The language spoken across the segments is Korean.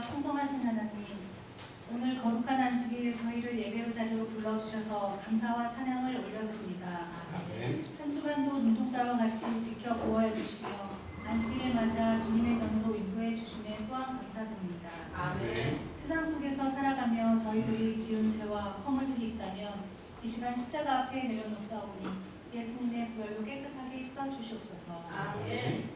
자비와 풍성하신 하나님, 오늘 거룩한 안식일 저희를 예배의 자리로 불러주셔서 감사와 찬양을 올려드립니다. 한 주간도 눈동자와 같이 지켜 보호해 주시며 안식일을 맞아 주님의 전으로 인도해 주심에 또한 감사드립니다. 아멘. 세상 속에서 살아가며 저희들이 지은 죄와 허물들이 있다면 이 시간 십자가 앞에 내려놓사오니 예수님의 보혈로 깨끗하게 씻어주시옵소서. 아멘.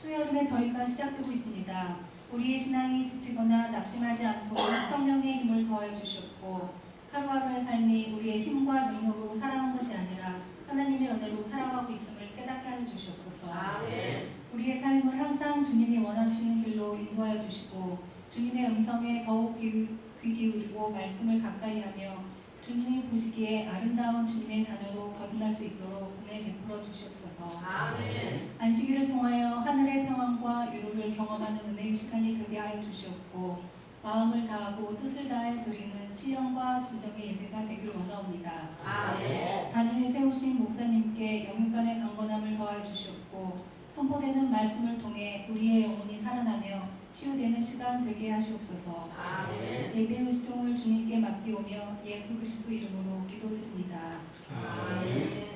초여름의 더위가 시작되고 있습니다. 우리의 신앙이 지치거나 낙심하지 않도록 성령의 힘을 더해 주시옵고 하루하루의 삶이 우리의 힘과 능력으로 살아온 것이 아니라 하나님의 은혜로 살아가고 있음을 깨닫게 하여 주시옵소서. 아멘. 우리의 삶을 항상 주님이 원하시는 길로 인도하여 주시고 주님의 음성에 더욱 귀 기울이고 말씀을 가까이 하며 주님이 보시기에 아름다운 주님의 자녀로 거듭날 수 있도록 은혜 베풀어 주시옵소서. 아멘. 안식일을 통하여 하늘의 평안과 위로를 경험하는 은혜의 시간이 되게 하여 주시옵고 마음을 다하고 뜻을 다해 드리는 신령과 진정의 예배가 되길 원하옵니다. 아멘. 단위에 세우신 목사님께 영육간의 강건함을 더하여 주시옵고 선포되는 말씀을 통해 우리의 영혼이 살아나며 치유되는 시간 되게 하시옵소서. 아멘. 예배의 시종을 주님께 맡기오며 예수 그리스도 이름으로 기도드립니다. 아멘.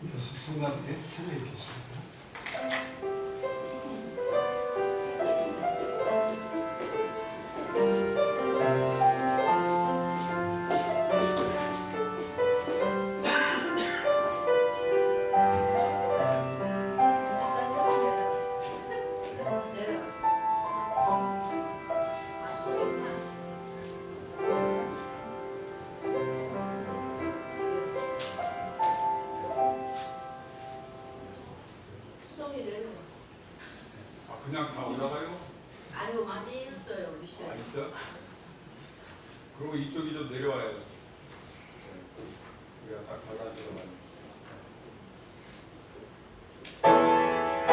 이어서 성가대에 찬양 읽겠습니다. 그냥 다 올라가요? 아니요, 많이 있어요, 우리 씨. 아, 있어? 그리고 이쪽이 좀 내려와요. 우리가 딱 발라주러 가요. 아멘.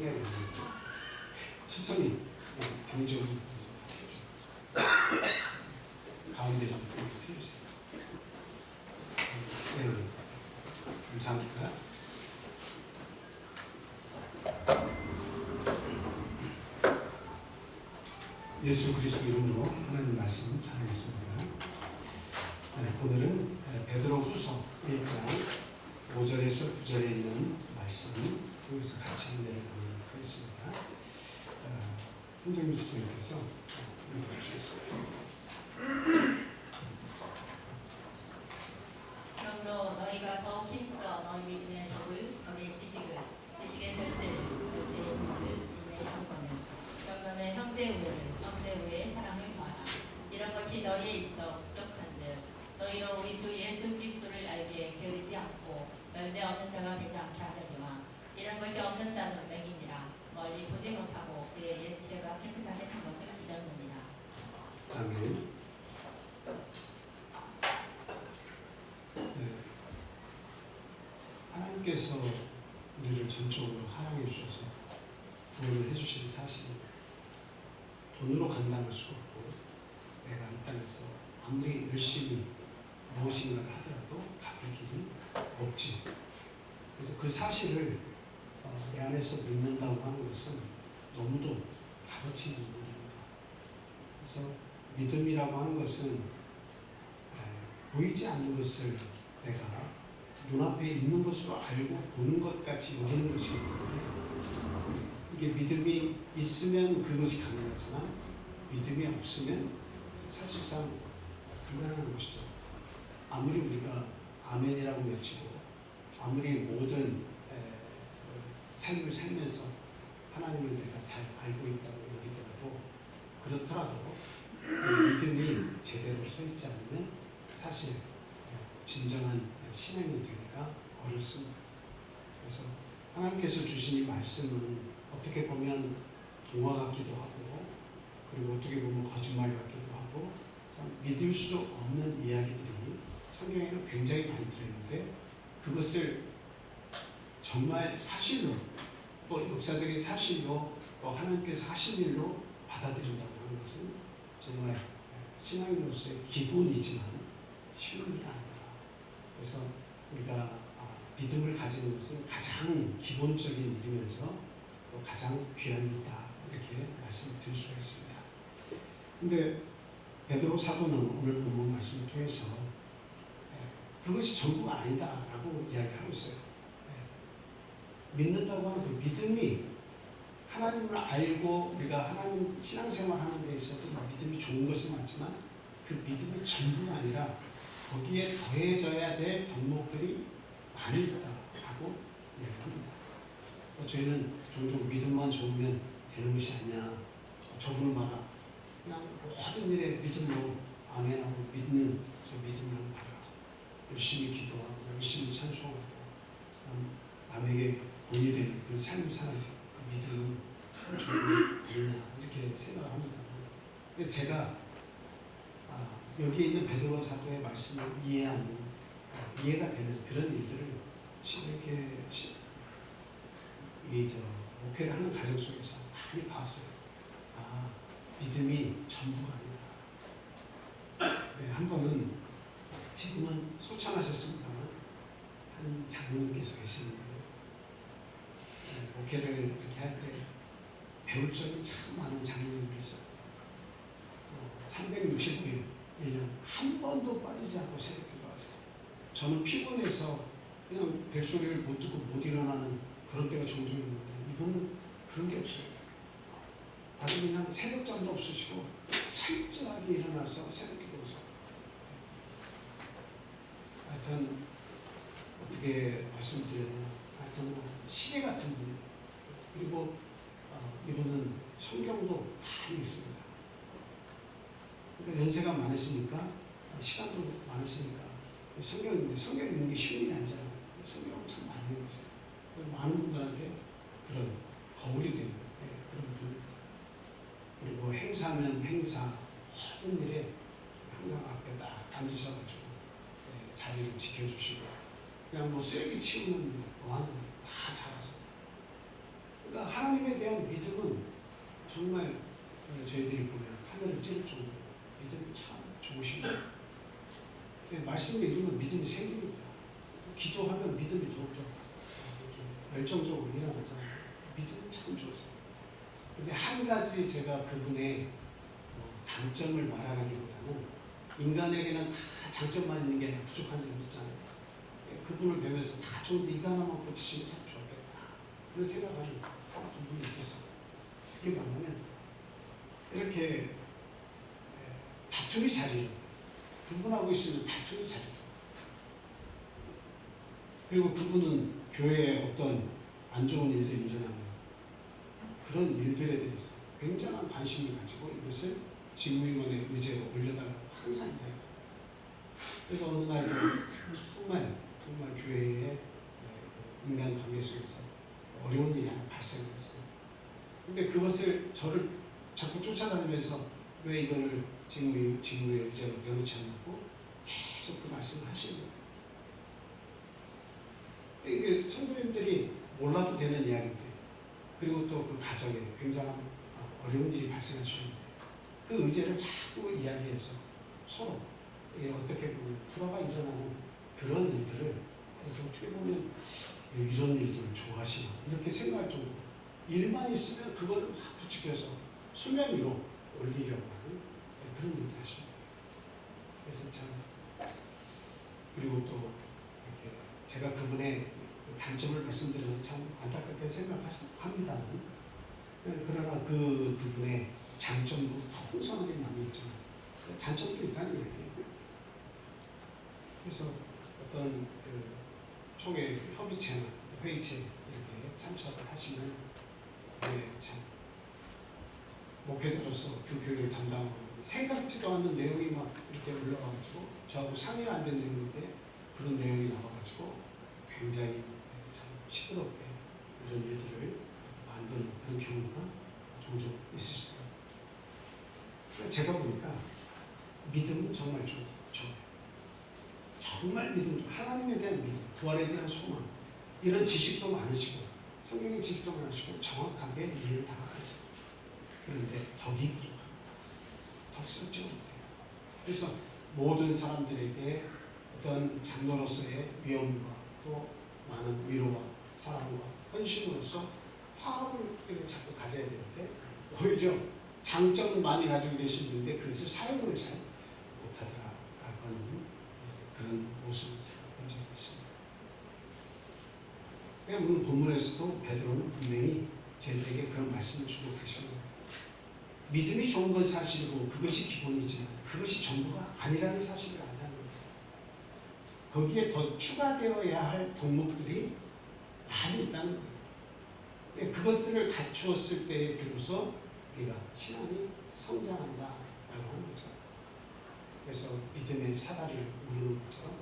생각이 안 나죠. 수성이 등 좀 가운데 좀 펴주세요. 네, 감사합니다. 예수 그리스도 이름으로 하나님 말씀 전하겠습니다. 오늘은 베드로후서 1장 5절에서 9절에 있는 말씀 통해서 같이 은혜를 나누도록 하겠습니다. 홍정민 수도님께서 읽어주시겠습니다. 그러므로 너희가 더욱 힘써 너희 믿음의 덕을 너희의 지식의 절제를 절제의 힘을 인내의 경건을 경건의 형제 우애의 사랑을 구하라. 이런 것이 너희에 있어 부족한즉 너희로 우리 주 예수 그리스도를 알기에 게으르지 않고 열매 없는 자가 되지 않게 하려니와 이런 것이 없는 자는 맹인이라 멀리 보지 못하고 그의 옛죄가 깨끗하게 한 것을 잊었느니라. 아멘. 하나님께서 우리를 전적으로 사랑해 주셔서 구원을 해주신 사실은 돈으로 감당할 수 없고 내가 이 땅에서 아무리 열심히 무엇인가를 하더라도 갚을 길이 없지. 그래서 그 사실을 내 안에서 믿는다고 하는 것은 너무도 값어치 있는 일입니다. 그래서 믿음이라고 하는 것은 보이지 않는 것을 내가 눈앞에 있는 것으로 알고 보는 것 같이 여기는 것이기 때문에 이게 믿음이 있으면 그것이 가능하지만 믿음이 없으면 사실상 불가능한 것이죠. 아무리 우리가 아멘이라고 외치고 아무리 모든 삶을 살면서 하나님을 내가 잘 알고 있다고 여기더라도 그렇더라도 믿음이 제대로 서 있지 않으면 사실 진정한 신앙이 되기가 어렵습니다. 그래서 하나님께서 주신 이 말씀은 어떻게 보면 동화 같기도 하고 그리고 어떻게 보면 거짓말 같기도 하고 참 믿을 수 없는 이야기들이 성경에는 굉장히 많이 들어있는데 그것을 정말 사실로 또 역사적인 사실로 또 하나님께서 하신 일로 받아들인다고 하는 것은 정말 신앙인으로서의 기본이지만 쉬운 일은 아니다. 그래서 우리가 믿음을 가지는 것은 가장 기본적인 일이면서 또 가장 귀한 일이다. 이렇게 말씀을 드릴 수가 있습니다. 근데 베드로 사도는 오늘 본문 말씀을 통해서 그것이 전부가 아니다라고 이야기를 하고 있어요. 믿는다고 하는 그 믿음이 하나님을 알고 우리가 하나님 신앙생활 하는 데 있어서 믿음이 좋은 것은 맞지만 그 믿음이 전부가 아니라 거기에 더해져야 될 덕목들이 많이 있다라고 이야기합니다. 저희는 종종 믿음만 좋으면 되는 것이 아니야. 저분을 봐라. 그냥 모든 일에 믿음으로 아멘하고 믿는 저 믿음을 봐라. 열심히 기도하고 열심히 찬송하고 남에게 본이 되는 그런 삶을 사는 그 믿음은 참 좋은 아니냐 이렇게 생각을 합니다. 근데 제가 여기에 있는 베드로 사도의 말씀을 이해하는 이해가 되는 그런 일들을 이렇게 목회를 하는 과정 속에서 많이 봤어요. 믿음이 전부가 아니다. 네, 한 번은 지금은 소천하셨습니다만 한 장로님께서 계시는데 목회를 이렇게 할 때 배울 점이 참 많은 장로님이 있어요. 365일 1년 한 번도 빠지지 않고 새벽기도 하세요. 저는 피곤해서 그냥 벨소리를 못 듣고 못 일어나는 그런 때가 종종 있는데 이분은 그런 게 없어요. 아주 그냥 새벽잠도 없으시고 철저하게 일어나서 새벽기도 하세요. 하여튼 어떻게 말씀드려야 되나. 하여튼 시계 같은 분이에요. 그리고 이분은 성경도 많이 있습니다. 그러니까 연세가 많으시니까 시간도 많으시니까 성경 읽는 게 쉬운 일이 아니잖아요. 성경을 참 많이 읽으세요. 많은 분들한테 그런 거울이 되는 그런 분입니다. 그리고 행사면 행사 모든 일에 항상 앞에 딱 앉으셔가지고 자리를 지켜주시고 그냥 쓰레기 치우는 뭐 하는 다 잘하세요. 그러니까 하나님에 대한 믿음은 정말 저희들이 보면 하늘을 찌를 정도로 믿음이 참 좋으신 거예요. 말씀을 읽으면 믿음이 생깁니다. 기도하면 믿음이 더욱더 이렇게 열정적으로 일어나잖아요. 믿음은 참 좋습니다. 근데 한 가지 제가 그분의 단점을 말하기보다는 인간에게는 다 장점만 있는 게 아니라 부족한 점이 있잖아요. 그분을 뵈면서 다 좋은데 이거 하나만 고치시면 참 좋겠다. 그런 생각을 하는 부분이 있었어요. 그게 뭐냐면 이렇게 다툼이 잘 일어나요. 그분하고 있으면 다툼이 잘 일어나요. 그리고 그분은 교회에 어떤 안 좋은 일들이 일어나면 그런 일들에 대해서 굉장한 관심을 가지고 이것을 직무위원회 의제로 올려달라고 항상 이야기해요. 그래서 어느 날 정말 교회의 인간관계 속에서 어려운 일이 하나 발생했어요. 근데 그것을 저를 자꾸 쫓아다니면서 왜 이거를 직무위원회 의제로 내놓지 않고 계속 그 말씀을 하시는 거예요. 이게 성도님들이 몰라도 되는 이야기인데, 그리고 또 그 가정에 굉장한 어려운 일이 발생할 수 있는데 그 의제를 자꾸 이야기해서 서로 어떻게 보면 불화가 일어나는 그런 일들을 어떻게 보면 이런 일들을 좋아하시나 이렇게 생각할 정도로 일만 있으면 그걸 막 부추겨서 수면 위로 올리려고 하는 그런 일을 하십니다. 그래서 참, 그리고 또 이렇게 제가 그분의 단점을 말씀드려서 참 안타깝게 생각합니다만, 그러나 그 부분의 장점도 풍성하게 많이 있지만 단점도 있다는 이야기예요. 그래서 어떤 그 총회 협의체나 회의체 이렇게 참석을 하시면 참 목회자로서 그 교회를 담당하고 생각지도 않는 내용이 막 이렇게 올라와가지고 저하고 상의가 안 된 내용인데 그런 내용이 나와가지고 굉장히 참 시끄럽게 이런 일들을 만드는 그런 경우가 종종 있으실 거예요. 제가 보니까 믿음은 정말 좋아요. 정말 믿음, 하나님에 대한 믿음, 부활에 대한 소망, 이런 지식도 많으시고 성경의 지식도 많으시고 정확하게 이해를 다 하세요. 그런데 덕이 부족합니다. 덕스럽지 못해요. 그래서 모든 사람들에게 어떤 장로로서의 위엄과 또 많은 위로와 사랑과 헌신으로서 화합을 자꾸 가져야 되는데 오히려 장점은 많이 가지고 계시는데 그것을 사용을 잘 못하더라라고 하는 그런 모습을 본 적이 있습니다. 오늘 본문에서도 베드로는 분명히 저희들에게 그런 말씀을 주고 계시는 거예요. 믿음이 좋은 건 사실이고 그것이 기본이지만 그것이 전부가 아니라는 사실을 알라는 겁니다. 거기에 더 추가되어야 할 덕목들이 많이 있다는 거예요. 그것들을 갖추었을 때에 비로소 우리가 신앙이 성장한다라고 하는 거죠. 그래서 믿음의 사다리를 오르는 것처럼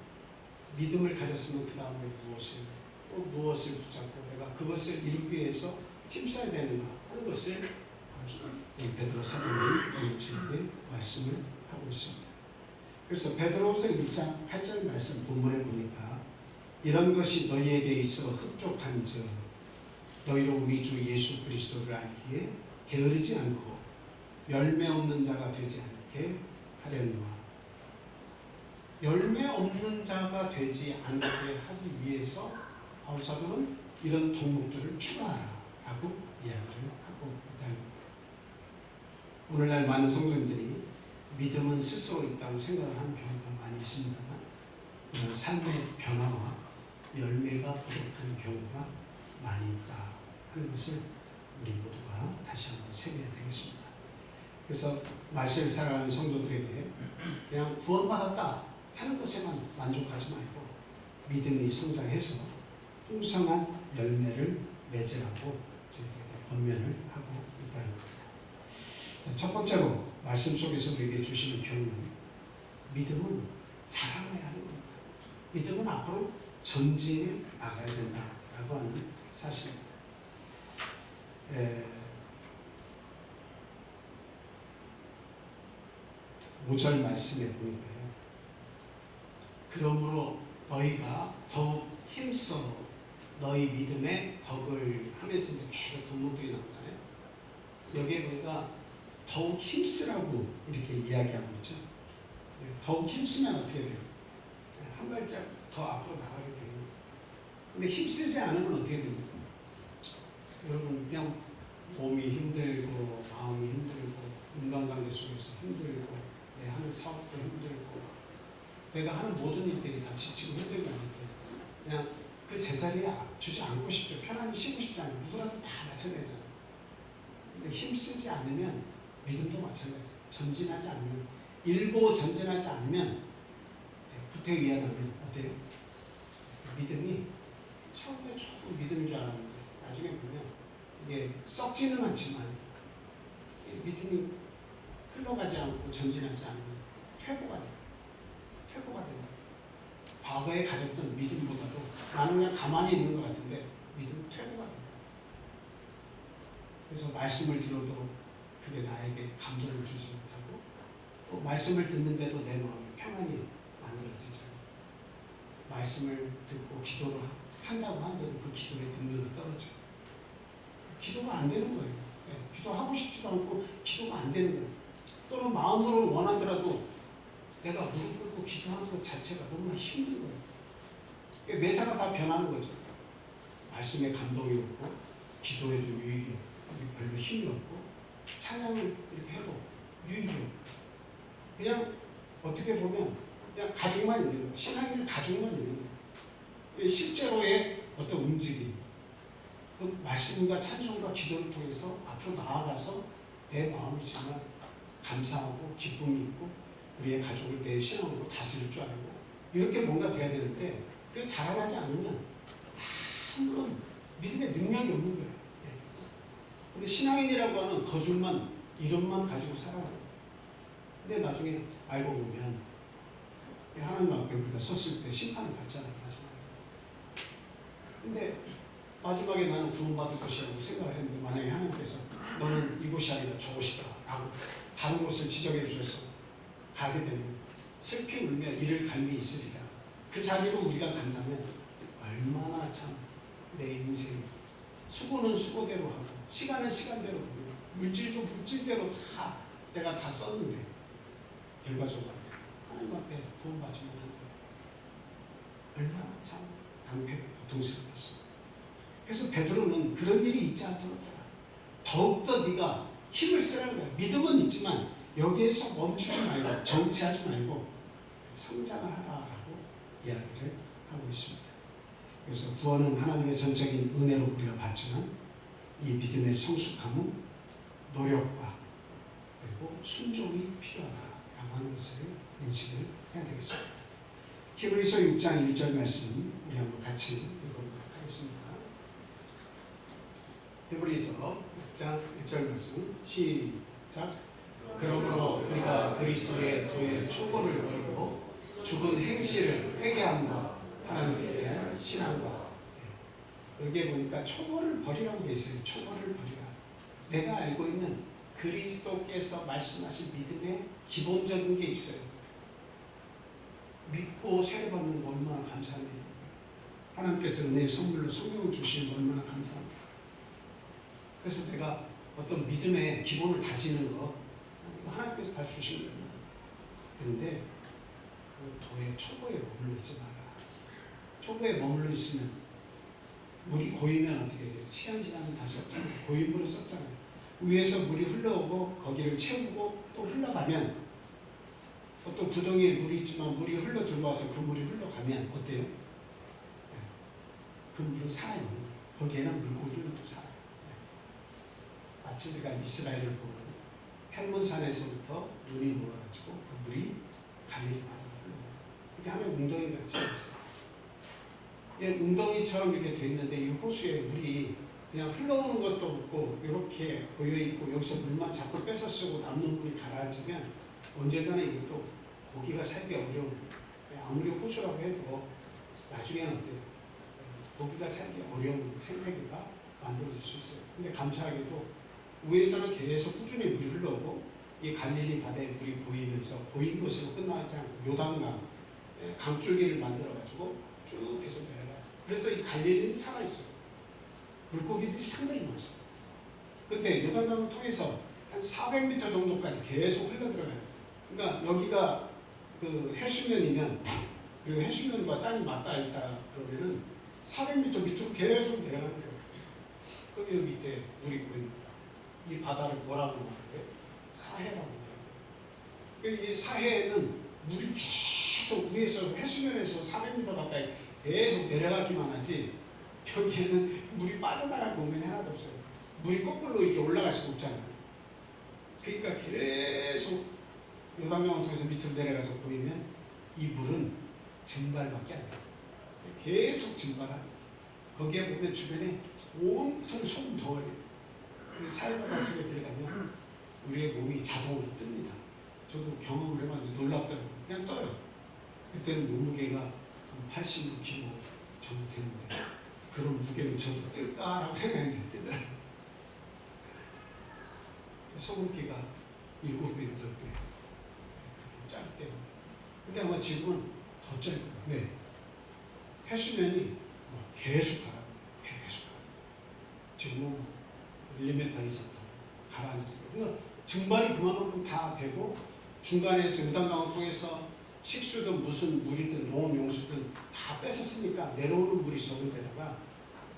믿음을 가졌으면 그 다음에 무엇을 붙잡고 내가 그것을 이루기 위해서 힘써야 되는가 하는 것을 베드로 사도는 오늘 저에게 말씀을 하고 있습니다. 그래서 베드로후서 1장 8절 말씀 본문에 보니까 이런 것이 너희에게 있어 흡족한즉 너희로 우리 주 예수 그리스도를 알기에 게으르지 않고 열매 없는 자가 되지 않게 하려니와, 열매 없는 자가 되지 않게 하기 위해서 바울 사도는 이런 덕목들을 추가하라고 이야기를 하고 있다는 겁니다. 오늘날 많은 성도님들이 믿음은 스스로 있다고 생각을 하는 경우가 많이 있습니다만 삶의 변화와 열매가 부족한 경우가 많이 있다 하는 것을 우리 모두가 다시 한번 새겨야 되겠습니다. 그래서 말씀을 살아가는 성도들에게 그냥 구원받았다 하는 것에만 만족하지 말고 믿음이 성장해서 풍성한 열매를 맺으라고 저희들에게 권면을 하고 있다는 겁니다. 첫 번째로 말씀 속에서 우리에게 주시는 교훈은 믿음은 자라나야 하는 겁니다. 믿음은 앞으로 전진해 나가야 된다라고 하는 사실입니다. 5절 말씀에 보니까요. 그러므로 너희가 더욱 힘써 너희 믿음의 덕을 하면서 이제 계속 덕목들이 나오잖아요. 여기에 보니까 더욱 힘쓰라고 이렇게 이야기하고 있죠. 네, 더욱 힘쓰면 어떻게 돼요? 네, 한 발짝 더 앞으로 나가게 되는 거예요. 근데 힘쓰지 않으면 어떻게 됩니까? 여러분 그냥 몸이 힘들고 마음이 힘들고 인간관계 속에서 힘들고 내 하는 사업도 힘들고 내가 하는 모든 일들이 다 지치고 힘들고 하니까 그냥 그 제자리에 주지 않고 싶죠. 편안히 쉬고 싶지 않아요. 누구라도 다 마찬가지잖아요. 근데 힘쓰지 않으면 믿음도 마찬가지예요. 전진하지 않으면 일보 전진하지 않으면 구태의연하면 어때요? 믿음이 처음에 조금 믿음인 줄 알았는데 나중에 보면 이게 썩지는 않지만 믿음이 흘러가지 않고 전진하지 않으면 퇴보가 돼요. 퇴보가 된다. 과거에 가졌던 믿음보다도 나는 그냥 가만히 있는 것 같은데 믿음은 퇴보가 된다. 그래서 말씀을 들어도 그게 나에게 감동을 주지 못하고 또 말씀을 듣는데도 내 마음이 평안이 만들어지죠. 말씀을 듣고 기도를 한다고 하는데도 그 기도의 능력이 떨어져요. 기도가 안 되는 거예요. 네, 기도하고 싶지도 않고 기도가 안 되는 거예요. 또는 마음으로 원하더라도 내가 무릎 꿇고 기도하는 것 자체가 너무나 힘든 거예요. 매사가 다 변하는 거죠. 말씀에 감동이 없고 기도에도 유익이 없고 별로 힘이 없고 찬양을 이렇게 해도 유익이 없고 그냥 어떻게 보면 그냥 가죽만 있는 거예요. 신앙의 가죽만 있는 거예요. 실제로의 어떤 움직임 그 말씀과 찬송과 기도를 통해서 앞으로 나아가서 내 마음이 정말 감사하고 기쁨이 있고 우리의 가족을 내 신앙으로 다스릴 줄 알고 이렇게 뭔가 돼야 되는데 그게 자라나지 않으면 아무런 믿음의 능력이 없는 거예요. 근데 신앙인이라고 하는 거줄만 이름만 가지고 살아가요. 근데 나중에 알고 보면 하나님 앞에 우리가 섰을 때 심판을 받잖아요. 근데 마지막에 나는 구원받을 것이라고 생각을 했는데 만약에 하나님께서 너는 이곳이 아니라 저곳이다 라고 다른 곳을 지정해 주셔서 가게 되면 슬피 울며 이를 갈미 있으리라. 그 자리로 우리가 간다면 얼마나 참 내 인생 수고는 수고대로 하고 시간은 시간대로 보고 물질도 물질대로 다 내가 다 썼는데 결과적으로 하나님 앞에 구원받지 못한다. 얼마나 참 낭패 고통스럽겠습니까. 그래서 베드로는 그런 일이 있지 않도록 해라. 더욱더 네가 힘을 쓰라는 거야. 믿음은 있지만 여기에서 멈추지 말고 정치하지 말고 성장을 하라라고 이야기를 하고 있습니다. 그래서 구원은 하나님의 전적인 은혜로 우리가 받지만 이 믿음의 성숙함은 노력과 그리고 순종이 필요하다라고 하는 것을 인식을 해야 되겠습니다. 히브리서 6장 1절 말씀 우리 한번 같이 읽어보도록 하겠습니다. 히브리서 6장 1절 말씀 시작. 그러므로 우리가 그리스도의 도의 초보를 버리고 죽은 행실을 회개함과 하나님께 대한 신앙과 여기에 보니까 초보를 버리라고 되어 있어요. 초보를 버리라. 내가 알고 있는 그리스도께서 말씀하신 믿음의 기본적인 게 있어요. 믿고 세례받는 거 얼마나 감사합니다. 하나님께서 은혜의 선물로 성경을 주시는 거 얼마나 감사합니다. 그래서 내가 어떤 믿음의 기본을 다지는 거 하나님께서 다 주시는 거예요. 그런데 그 도의 초보에 머물러 있지 마라. 초보에 머물러 있으면 물이 고이면 어떻게 돼요? 시간 지나면 다 썩잖아요. 고인 물은 썩잖아요. 위에서 물이 흘러오고 거기를 채우고 또 흘러가면 어떤 구덩이에 물이 있지만 물이 흘러 들어와서 그 물이 흘러가면 어때요? 그 물은 살아있는 거예요. 거기에는 물고기들도 살아요. 마치 우리가 이스라엘을 보면 헬몬산에서부터 눈이 녹아가지고 그 물이 갈릴리 바다로 흘러가요. 그게 하나의 웅덩이 같이 있어요. 웅덩이처럼 이렇게 돼 있는데 이 호수에 물이 그냥 흘러오는 것도 없고 이렇게 고여있고 여기서 물만 자꾸 뺏어 쓰고 남는 물이 가라앉으면 언젠가는 이것도 고기가 살기 어려운 아무리 호수라고 해도 나중에는 어때요? 고기가 살기 어려운 생태계가 만들어질 수 있어요. 근데 감사하게도 위에서는 계속 꾸준히 물이 흘러오고 이 갈릴리 바다에 물이 고이면서 고인 것으로 끝나지 않고 요단강 강줄기를 만들어가지고 쭉 계속 내려가요. 그래서 이 갈릴리는 살아있어요. 물고기들이 상당히 많습니다. 근데 요단강을 통해서 한 400m 정도까지 계속 흘러들어가요. 그러니까 여기가 그 해수면이면, 그리고 해수면과 땅이 맞닿아 있다 그러면은 400m 밑으로 계속 내려가는 거예요. 그럼 여기 밑에 물이 고인 이 바다를 뭐라고 말해요? 사해라고 해요. 이 사해에는 물이 계속 위에서 해수면에서 400m 가까이 계속 내려가기만 하지, 여기에는 물이 빠져나갈 공간이 하나도 없어요. 물이 거꾸로 이렇게 올라갈 수가 없잖아요. 그러니까 계속 요단강을 통해서 밑으로 내려가서 보이면 이 물은 증발밖에 안 돼요. 계속 증발하는. 거기에 보면 주변에 온통 소금 덩어리. 사해바다 속에 들어가면 우리의 몸이 자동으로 뜹니다. 저도 경험을 해봤는데 놀랍더라고요. 그냥 떠요. 그때는 몸무게가 한 89kg 정도 되는데 그런 무게는 저도 뜰까라고 생각했는데 뜨더라고요. 소금기가 7배, 8배 그렇게 짧기 때문에. 근데 아마 지금은 더 짧을 거예요. 왜? 해수면이 계속 가라앉아요. 계속 가라앉아요. 지금은 1m 이상 가라앉았어요. 그러니까 증발이 그만큼 다 되고, 중간에서 요단강을 통해서 식수든 무슨 물이든 농업용수든 다 뺏었으니까 내려오는 물이 적은 데다가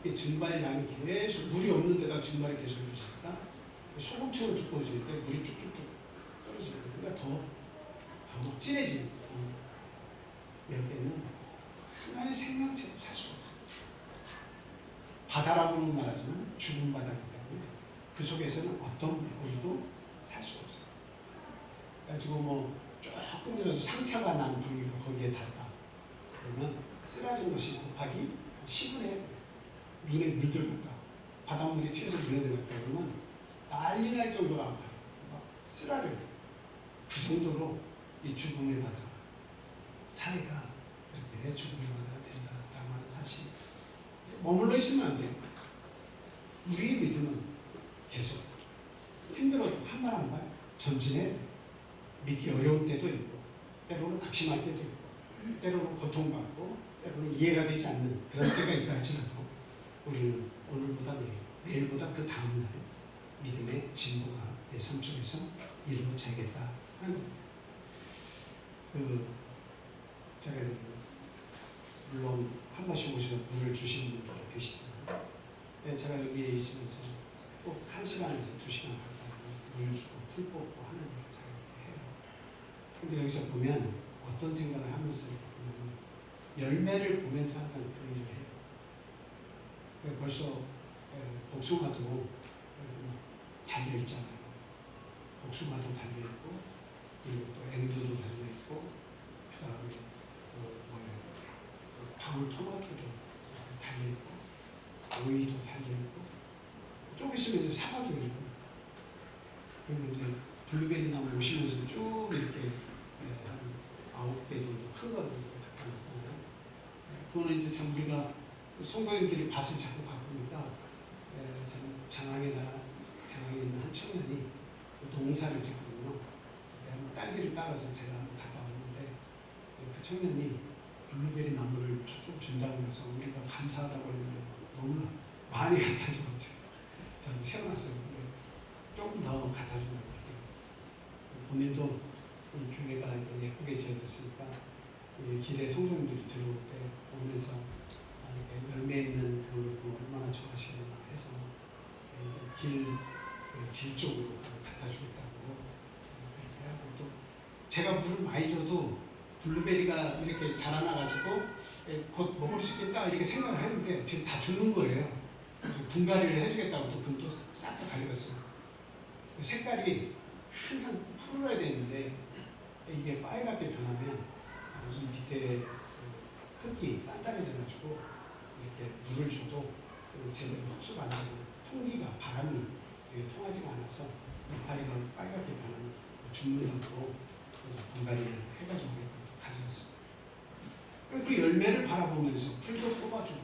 이 증발량이 계속, 물이 없는 데다 증발이 계속 이루어지니까 소금처럼 두꺼워지는데 물이 쭉쭉쭉 떨어지는 거예요. 그러니까 더 진해지는 거예요. 여기에는 하나의 생명체로 살 수가 없어요. 바다라고는 말하지만 죽은 바다이기 때문에 그 속에서는 어떤 물고기도 살 수가 없어요. 그래가지고 조금이라도 상처가 난 부위가 거기에 닿다 그러면 쓰라진 것이 곱하기 10을 해야 돼요. 눈에 물들었다, 바닷물이 튀어서 눈에 들었다 그러면 난리 날 정도로 아파요. 막 쓰라려요. 그 정도로 이 죽음의 바다, 사회가 이렇게 죽음의 바다가 된다라고 하는 사실. 머물러 있으면 안 돼요. 우리의 믿음은 계속 힘들어도 한 발 한 발 전진해야 돼요. 믿기 어려운 때도 있고, 때로는 낙심할 때도 있고, 때로는 고통받고, 때로는 이해가 되지 않는 그런 때가 있다 할지라도 우리는 오늘보다 내일보다 그 다음날 믿음의 진보가 내 삶 속에서 이루어져야겠다 하는 겁니다. 제가 물론 한 번씩 오셔서 물을 주시는 분들도 계시지만, 제가 여기에 있으면서 꼭 1시간에서 2시간 가까이 물 주고 풀 뽑고 하는 일을 제가 해요. 근데 여기서 보면 어떤 생각을 하면서 보면 열매를 보면서 항상 그 일을 해요. 벌써 복숭아도 달려있잖아요. 복숭아도 달려있고, 그리고 또 앵두도 달려있고, 그 다음에 방울토마토도 달려있고, 오이도 달려있고, 좀 있으면 이제 사과도 있고, 그리고 이제 블루베리 나무 오시면서 쭉 이렇게 한 9개 정도 큰 거를 갖다 놨잖아요. 그거는 이제 참 우리가 송도인들이 밭을 자꾸 가꾸니까 장항에 있는 한 청년이 농사를 짓거든요. 한번 딸기를 따라서 제가 한번 갔다 왔는데, 그 청년이 블루베리 나무를 좀 준다고 해서 우리가 감사하다고 했는데 너무나 많이 갖다 줘가지고 저는 세워놨어요. 조금 더 갖다 준다고 했더니 본인도 이 교회가 예쁘게 지어졌으니까 길에 성도님들이 들어올 때 오면서 열매 있는 그런 걸 보고 얼마나 좋아하시구나 해서 길 쪽으로 갖다 주겠다고 그렇게 하고, 또 제가 물을 많이 줘도 블루베리가 이렇게 자라나가지고 곧 먹을 수 있겠다 이렇게 생각을 했는데 지금 다 죽는 거예요. 분갈이를 해주겠다고 또 그건 또 싹 다 가져갔어요. 색깔이 항상 푸르러야 되는데 이게 빨갛게 변하면 이 밑에 흙이 단단해져가지고 이렇게 물을 줘도 제대로 흡수가 안 되고, 통기가 바람이 통하지가 않아서 이파리가 빨갛게 변하면 죽는다고 분갈이를 해가지고 가져왔어요. 그 열매를 바라보면서 풀도 뽑아주고,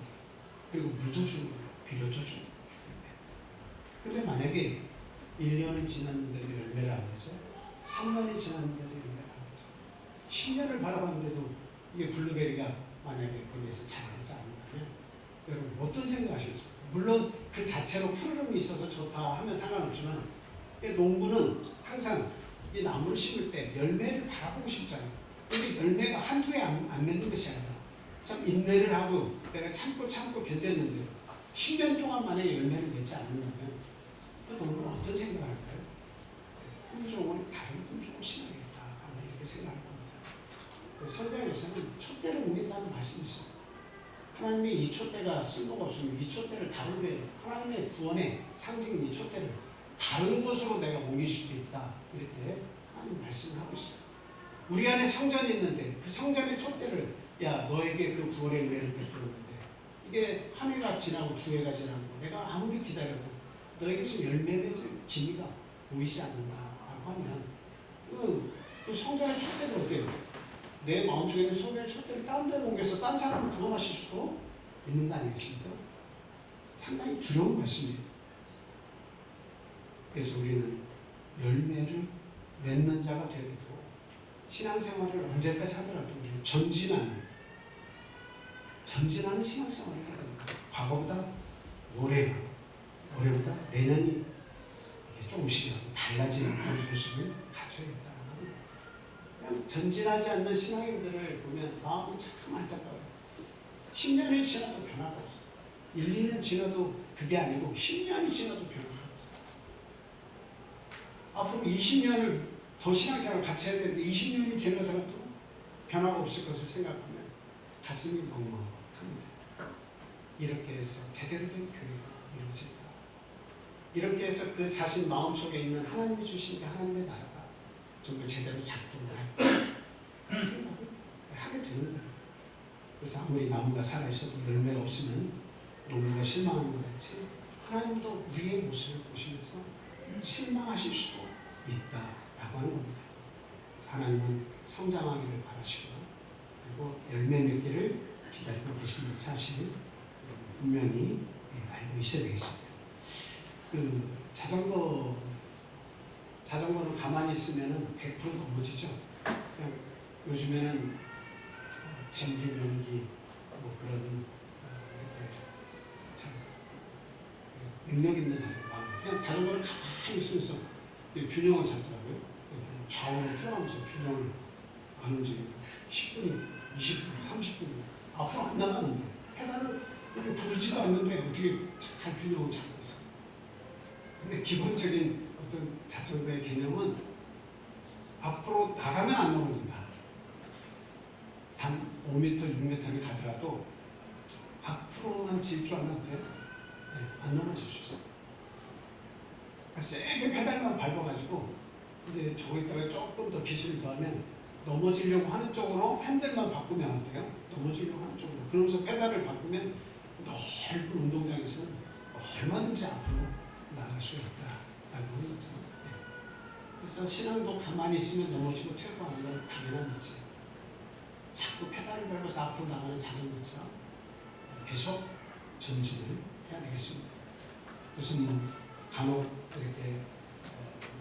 그리고 물도 주고, 비료도 주고. 근데 만약에 1년이 지났는데도 열매를 안 내죠, 3년이 지났는데도 열매를 안 내죠, 10년을 바라봤는데도 이게 블루베리가 만약에 거기에서 자라지 않는다면 여러분 어떤 생각하시겠어요? 물론 그 자체로 푸르름이 있어서 좋다 하면 상관없지만 농부는 항상 이 나무를 심을 때 열매를 바라보고 싶잖아요. 근데 열매가 한두 해 안 맺는 것이 아니라 참 인내를 하고 내가 참고 견뎠는데 10년 동안 만에 열매를 맺지 않는다면 그 농부는 어떤 생각을 할까요? 품종을 다른 품종을 심어야겠다 아마 이렇게 생각할 겁니다. 성경에서는 촛대를 옮긴다는 말씀이 있어요. 하나님의 이 촛대가 쓸모가 없으면 이 촛대를 다른 데 하나님의 구원의 상징인 이 촛대를 다른 곳으로 내가 옮길 수도 있다 이렇게 하나님 말씀을 하고 있어요. 우리 안에 성전이 있는데 그 성전의 촛대를 야 너에게 그 구원의 은혜를 베풀었는데 이게 한 해가 지나고 두 해가 지나고 내가 아무리 기다려도 너에게서 열매 맺을 기미가 보이지 않는다라고 하면 그 성전의 촛대를 어때요? 내 마음속에 있는 성전의 촛대를 다른 데로 옮겨서 딴 사람을 구원하실 수도 있는 거 아니겠습니까? 상당히 두려운 말씀이에요. 그래서 우리는 열매를 맺는 자가 되야 되고 신앙생활을 언제까지 하더라도 우리는 전진하는 신앙생활을 해야 된다. 과거보다 올해보다 내년이 조금씩이라도 달라지는 그런 모습을 가져야겠다. 그냥 전진하지 않는 신앙인들을 보면 마음이 참 안타까워요. 10년이 지나도 변화가 없어요. 1, 2년 지나도 그게 아니고 10년이 지나도 변화가 없어요. 앞으로 20년을 더 신앙생활을 같이 해야 되는데 20년이 지나더라도 변화가 없을 것을 생각하면 가슴이 먹먹합니다. 이렇게 해서 제대로 된 교회가 이루어질까? 이렇게 해서 그 자신 마음속에 있는 하나님이 주신 게 하나님의 나라가 정말 제대로 작동을 할까? 그런 생각을 하게 되는 거예요. 그래서 아무리 나무가 살아있어도 열매가 없으면 농부가 실망하는 것 같이 하나님도 우리의 모습을 보시면서 실망하실 수도 있다라고 하는 겁니다. 하나님은 성장하기를 바라시고 그리고 열매 맺기를 기다리고 계시는 사실을 분명히 알고 있어야 되겠습니다. 그 자전거는 가만히 있으면 100% 넘어지죠. 그냥 요즘에는 전기, 면기 뭐 그런 이렇게 참 능력 있는 사람이 많아요. 그냥 자전거를 가만히 있으면서 균형을 잡더라고요. 좌우로 틀어가면서 균형을 안 움직이고 10분, 20분, 30분 앞으로 안 나가는데 페달을 이렇게 부르지도 않는데 어떻게 잘 균형을 잡고 있어요. 근데 기본적인 어떤 자전거의 개념은 앞으로 나가면 안 넘어진다. 단 5m, 6m를 가더라도 앞으로만 질주하면 안 넘어질 수 있어요. 세게 페달만 밟아가지고 이제 저기다가 조금 더 기술을 더하면 넘어지려고 하는 쪽으로 핸들만 바꾸면 안 돼요. 넘어지려고 하는 쪽으로. 그러면서 페달을 바꾸면 넓은 운동장에서는 얼마든지 앞으로 나갈 수 있다라고 하는 거죠. 그래서 신앙도 가만히 있으면 넘어지고 퇴보하는 건 당연한 일이지. 자꾸 페달을 밟아서 앞으로 나가는 자전거처럼 계속 전진을 해야 되겠습니다. 무슨 간혹 이렇게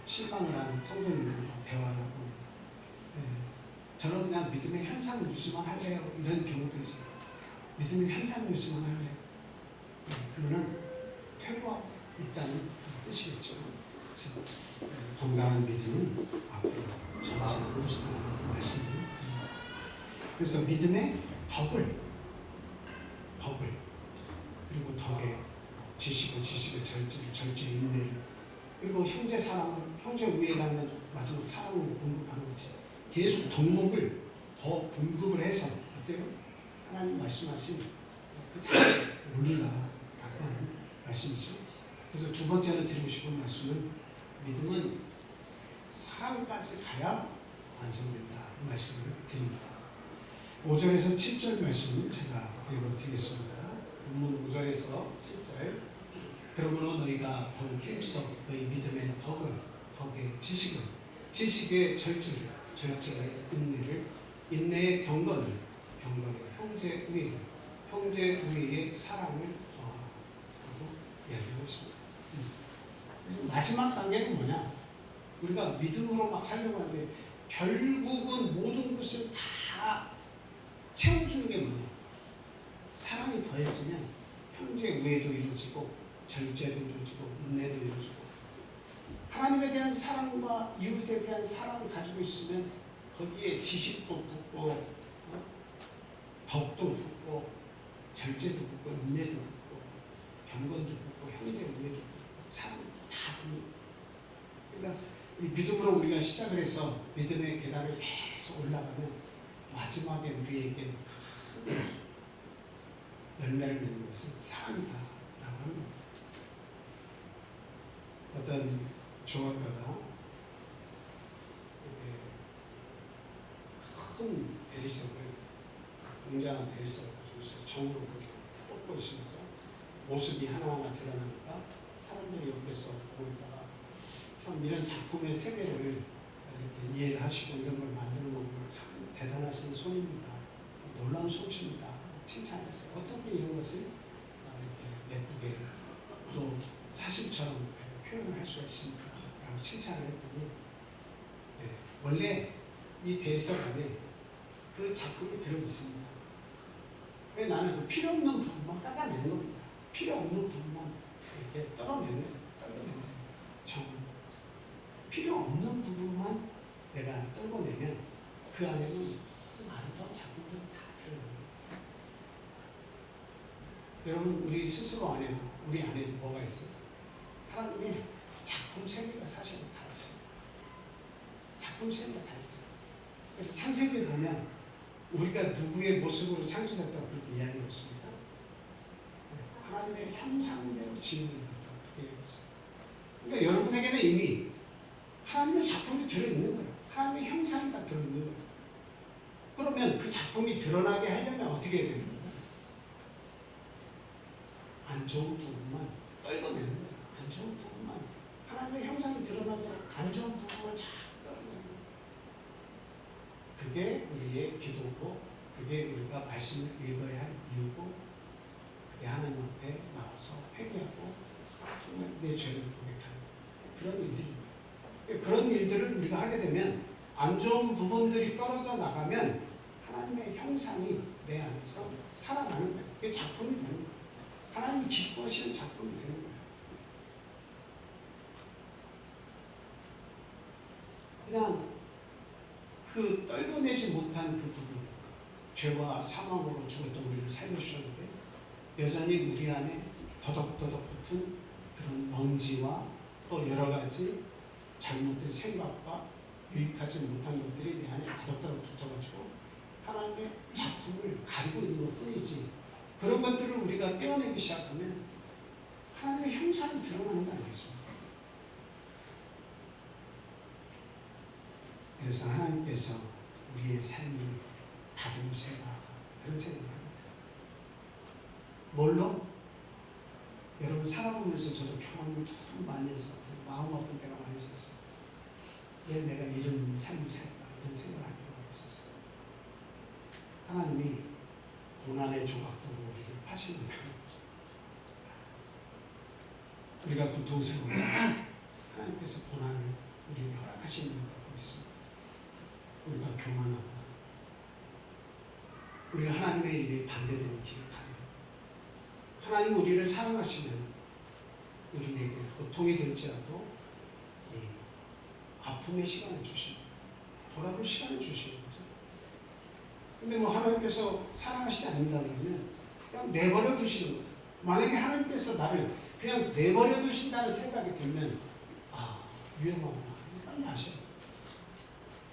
실망을 하는 성도님들과 대화를 하고 저는 그냥 믿음의 현상 유지만 할래요 이런 경우도 있어요. 믿음의 현상 유지만 할래요. 그거는 퇴보하고 있다는 뜻이겠죠. 그래서 건강한 믿음은 앞으로 전진하는 것이라는 말씀을 드립니다. 그래서 믿음의 덕을 그리고 덕에 지식의 절제 인내를 그리고 형제 사랑을 형제 위에 닿으면 마지막 사랑을 공급하는 거지. 계속 덕목을 더 공급을 해서 어때요? 하나님 말씀하신 그 자리를 올리라라고 하는 말씀이죠. 그래서 두 번째로 드리고 싶은 말씀은 믿음은 사랑까지 가야 완성된다 이 말씀을 드립니다. 5절에서 7절 말씀을 제가 읽어드리겠습니다. 본문 5절에서 7절 그러므로 너희가 더욱 힘써 너희 믿음의 덕의 지식의 절제의 인내를 인내의 경건을 경건의 형제 우애의 사랑을 더하라고 이야기하고 있습니다. 마지막 단계는 뭐냐? 우리가 믿음으로 막 살려고 하는데 결국은 모든 것을 다 채워주는 게 뭐냐? 사랑이 더해지면 형제 우애도 이루어지고 절제도 이루어지고 인내도 이루어지고 하나님에 대한 사랑과 이웃에 대한 사랑을 가지고 있으면 거기에 지식도 붙고 덕도 붙고 절제도 붙고 인내도 붙고 경건도 붙고 형제 우애도 붙고 사랑 다 붙는. 그러니까 이 믿음으로 우리가 시작을 해서 믿음의 계단을 계속 올라가면 마지막에 우리에게 큰 열매를 맺는 것은 사랑이다 라고 하는 겁니다. 어떤 조각가가 큰 대리석을 웅장한 대리석을 가지고 있어서 정으로 쫓고 있으면서 모습이 하나하나 드러나니까 사람들이 옆에서 보고 있다가 참 이런 작품의 세계를 이렇게 이해를 하시고 이런 걸 만드는 거 보면 참 대단하신 손입니다. 놀라운 솜씨입니다. 칭찬했어요. 어떻게 이런 것을 이렇게 예쁘게 또 사실처럼 표현을 할 수가 있습니까? 라고 칭찬을 했더니 원래 이 대리석 안에 그 작품이 들어있습니다. 왜 나는 그 필요 없는 부분만 깎아내는 겁니다. 필요 없는 부분만 이렇게 떨어내는 거예요. 필요 없는 부분만 내가 떨궈내면 그 안에는 좀 아름다운 작품들이 다 들어있는 거예요. 여러분 우리 스스로 안에도 우리 안에도 뭐가 있어요? 하나님의 작품 세계가 사실은 다 있습니다. 작품 세계가 다 있어요. 그래서 창세기를 보면 우리가 누구의 모습으로 창조됐다고 그렇게 이야기하고 있습니다. 하나님의 형상대로 지은 것이라고 그렇게 얘기하고 있어요. 그러니까 여러분에게는 이미 하나님의 작품이 들어있는 거예요. 하나님의 형상이 다 들어있는 거예요. 그러면 그 작품이 드러나게 하려면 어떻게 해야 됩니까? 안 좋은 부분만 떨궈내는 거예요. 안 좋은 부분만. 하나님의 형상이 드러나도록 안 좋은 부분만 잘 떨어내는 거예요. 그게 우리의 기도고, 그게 우리가 말씀을 읽어야 할 이유고, 그게 하나님 앞에 나와서 회개하고 정말 내 죄를 고백하는 그런 일들입니다. 그런 일들을 우리가 하게 되면 안 좋은 부분들이 떨어져 나가면 하나님의 형상이 내 안에서 살아나는 거예요. 그게 작품이 되는 거예요. 하나님이 기뻐하시는 작품이 되는 거예요. 그냥 그 떨궈내지 못한 그 부분, 죄와 사망으로 죽었던 우리를 살려주셨는데 여전히 우리 안에 더덕더덕 붙은 그런 먼지와 또 여러 가지 잘못된 생각과 유익하지 못한 것들이 내 안에 더덕더덕 붙어가지고 하나님의 작품을 가리고 있는 것 뿐이지, 그런 것들을 우리가 떼어내기 시작하면 하나님의 형상이 드러나는 거 아니겠습니까? 그래서 하나님께서 우리의 삶을 다듬으세요. 그런 생각을 합니다. 뭘로? 여러분 살아보면서 저도 경험을 너무 많이 했어요. 마음 아픈 때가 많이 있었어요. 왜 내가 이런 삶을 살까? 이런 생각을 할 때가 있었어요. 하나님이 고난의 조각도로 우리를 파시는 거예요. 우리가 고통스러우면 하나님께서 고난을 우리에게 허락하시는 걸 믿습니다. 우리가 교만하고 우리가 하나님의 일에 반대되는 길을 가면 하나님 우리를 사랑하시면 우리에게 고통이 될지라도 아픔의 시간을 주십니다. 돌아볼 시간을 주시는 거죠. 근데 뭐 하나님께서 사랑하시지 않는다 그러면 그냥 내버려 두시는 거예요. 만약에 하나님께서 나를 그냥 내버려 두신다는 생각이 들면 위험하구나. 빨리 하셔요.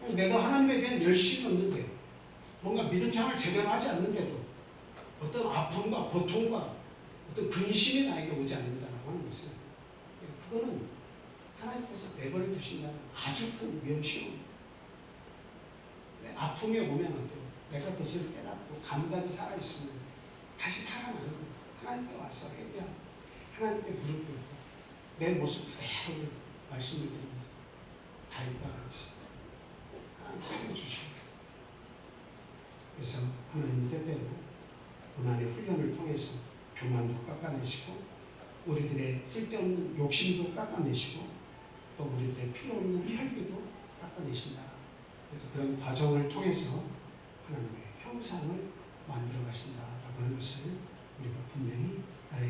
내가 하나님에 대한 열심이 없는데 뭔가 믿음 생활을 제대로 하지 않는데도 어떤 아픔과 고통과 어떤 근심이 나에게 오지 않는다라고 하는 것은 그거는 하나님께서 내버려 두신다는 아주 큰 위험시험입니다. 아픔이 오면 어때요? 내가 그것을 깨닫고 감각이 살아있으면 다시 살아나는 거예요. 하나님께 와서 회개하고 하나님께 무릎 꿇고 내 모습 그대로 말씀을 드립니다. 다윗과 같이 하나님 살려주십니다. 그래서 하나님 때때로 고난의 훈련을 통해서 교만도 깎아내시고 우리들의 쓸데없는 욕심도 깎아내시고 또 우리들의 필요 없는 혈기도 깎아내신다. 그래서 그런 과정을 통해서 하나님의 형상을 만들어 가신다라고 하는 것을 우리가 분명히 알아야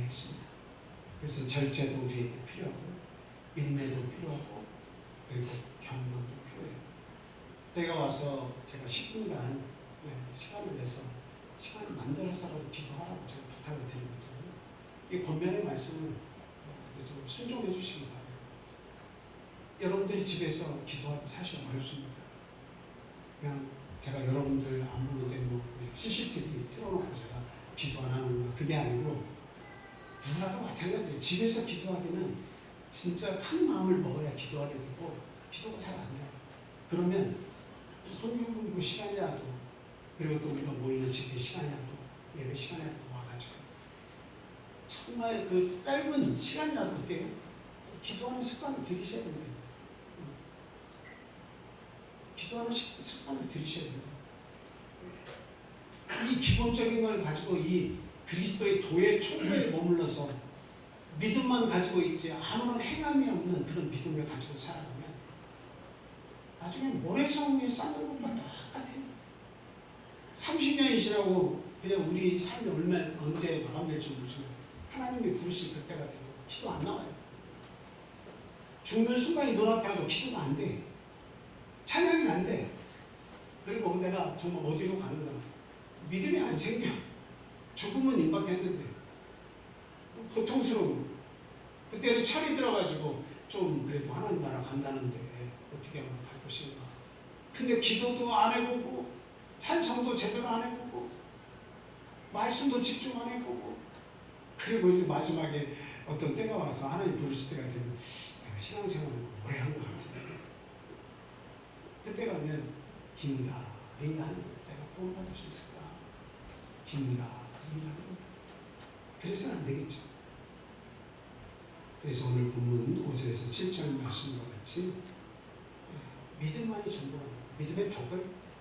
그래서 절제도 우리에게 필요하고 인내도 필요하고 그리고 경건도 필요해요. 제가 와서 제가 10분간 시간을 내서 시간을 만들어서라도 기도하라고 제가 부탁을 드린 거잖아요. 이 권면의 말씀은 좀 순종해 주시기 바라요. 여러분들이 집에서 기도하기 사실 어렵습니다. 그냥 제가 여러분들 안 보는데 뭐 CCTV 틀어놓고 제가 기도 안 하는 거 그게 아니고 누구라도 마찬가지예요. 집에서 기도하기는 진짜 큰 마음을 먹어야 기도하게 되고 기도가 잘 안 돼요. 그러면 성경 공부 시간이라도 그리고 또 우리가 모이는 집회 시간이라도 예배 시간이라도 와가지고 정말 그 짧은 시간이라도 어때요? 기도하는 습관을 들이셔야 된다. 기도하는 습관을 들이셔야 된다. 이 기본적인 걸 가지고 이 그리스도의 도의 촉구에 머물러서 믿음만 가지고 있지 아무런 행함이 없는 그런 믿음을 가지고 살아가면 나중에 모래성 위에 쌓는 것과 똑같아요. 30년이시라고 그냥 우리 삶이 언제 마감될지 모르지만 하나님이 부르실 그때가 되고 기도 안 나와요. 죽는 순간이 눈앞에 와도 기도가 안 돼. 찬양이 안 돼. 그리고 내가 정말 어디로 가는가 믿음이 안 생겨. 죽음은 임박했는데 고통스러워. 그때는 철이 들어가지고 좀 그래도 하나님 나라 간다는데 어떻게 하면 갈 것인가. 근데 기도도 안 해보고 찬송도 제대로 안 해보고 말씀도 집중 안 해보고 그리고 이제 마지막에 어떤 때가 와서 하나님 부르실 때가 되면 내가 신앙생활을 오래 한 것 같은데 그때 가면 긴가 민가 하는 거예요. 내가 구원받을 수 있을까 긴가 민가 하는 거예요. 그래서는 안 되겠죠. 그래서 오늘 본문 5절에서 7절 말씀과 같이 믿음만이 전부가 아니고 믿음의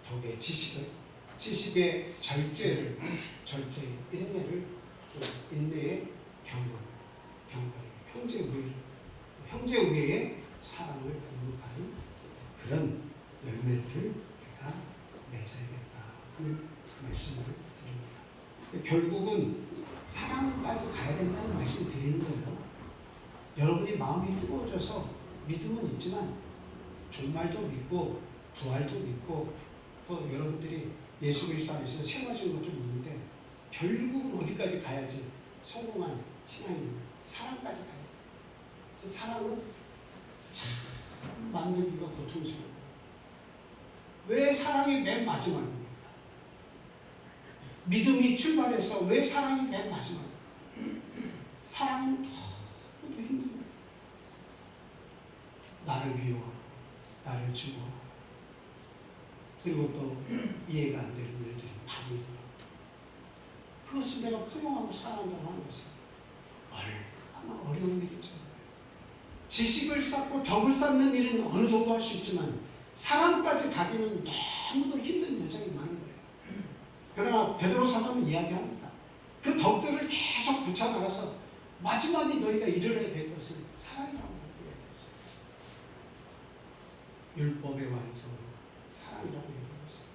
덕의 지식의 절제의 인내를 인내의 경건의 형제 우애의 사랑을 공급하는 그런 열매들을 우리가 맺어야겠다 하는 말씀을 드립니다. 결국은 사랑까지 가야 된다는 말씀을 드리는 거예요. 여러분이 마음이 뜨거워져서 믿음은 있지만 종말도 믿고 부활도 믿고 또 여러분들이 예수 그리스도 안에서 세워지는 것도 믿는데 결국은 어디까지 가야지 성공한 신앙입니다. 사랑까지 가야 돼요. 그 사랑은 참 만들기가 고통스러워요. 왜 사랑이 맨 마지막입니까? 믿음이 출발해서 왜 사랑이 맨 마지막입니까? 사랑은 너무 힘듭니다. 나를 미워하고 나를 증오하고 그리고 또 이해가 안 되는 일들이 많이 일어나고 그것을 내가 포용하고 살아간다고 하는 것은 얼마나 어려운 일이죠. 지식을 쌓고 덕을 쌓는 일은 어느 정도 할 수 있지만 사랑까지 가기는 너무도 힘든 여정이 많은 거예요. 그러나 베드로 사도는 이야기합니다. 그 덕들을 계속 붙여나가서 마지막에 너희가 이르러야 될 것은 사랑이라고 이야기했어요. 율법의 완성은 사랑이라고 얘기했어요.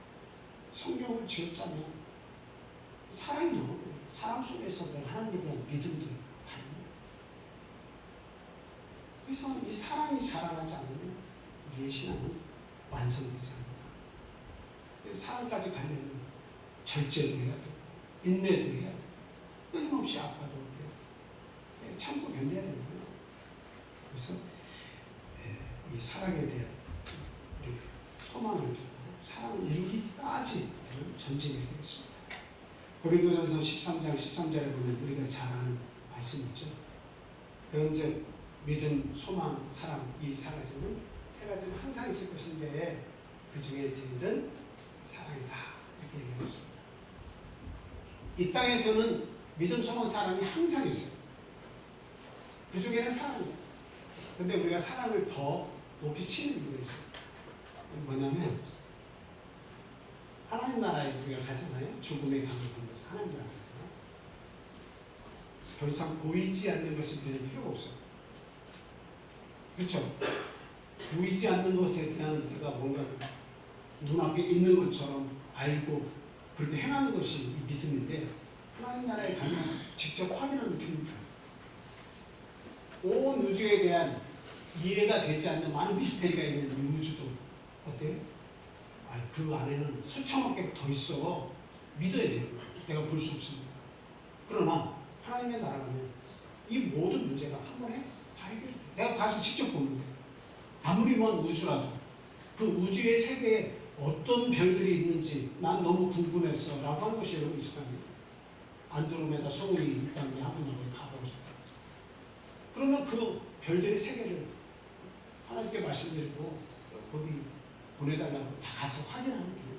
성경을 쥐어짜면 사랑이 나오고 사랑 속에서 하나님에 대한 믿음도 다릅니다. 그래서 이 사랑이 자라나지 않으면 우리의 신앙은 완성되지 않는다. 사랑까지 가려면 절제도 해야 되고 인내도 해야 되고 끊임없이 아파도 참고 견뎌야 된다. 그래서 이 사랑에 대한 우리 소망을 두고 사랑을 이루기까지 전진해야 되겠습니다. 고린도전서 13장 13절에 보면 우리가 잘 아는 말씀이 있죠. 그런즉 믿음, 소망, 사랑 이 세 가지는 항상 있을 것인데 그 중에 제일은 사랑이다 이렇게 얘기하고 있습니다. 이 땅에서는 믿음, 소망, 사랑이 항상 있어요. 그 중에는 사랑이에요. 근데 우리가 사랑을 더 높이 치는 이유가 있어요. 뭐냐면 하나님 나라에 우리가 가잖아요. 죽음의 강을 건너서 하나님 나라에 가잖아요. 더 이상 보이지 않는 것을 믿을 필요가 없어요. 그렇죠? 보이지 않는 것에 대한 내가 뭔가 눈앞에 있는 것처럼 알고 그렇게 행하는 것이 믿음인데 하나님 나라에 가면 직접 확인하는 느낌입니다. 온 우주에 대한 이해가 되지 않는 많은 미스테리가 있는 이 우주도 어때요? 그 안에는 수천억 개가 더 있어. 믿어야 돼요. 내가 볼 수 없습니다. 그러나 하나님의 나라 가면 이 모든 문제가 한 번에 다 해결돼. 내가 가서 직접 보는데 아무리 먼 우주라도 그 우주의 세계에 어떤 별들이 있는지 난 너무 궁금했어 라고 하는 것이 여러분 있을까요? 안드로메다 소문이 있다는데 한번 여기 가보고 싶다. 그러면 그 별들의 세계를 하나님께 말씀드리고 거기 보내달라고 다 가서 확인하면 돼요.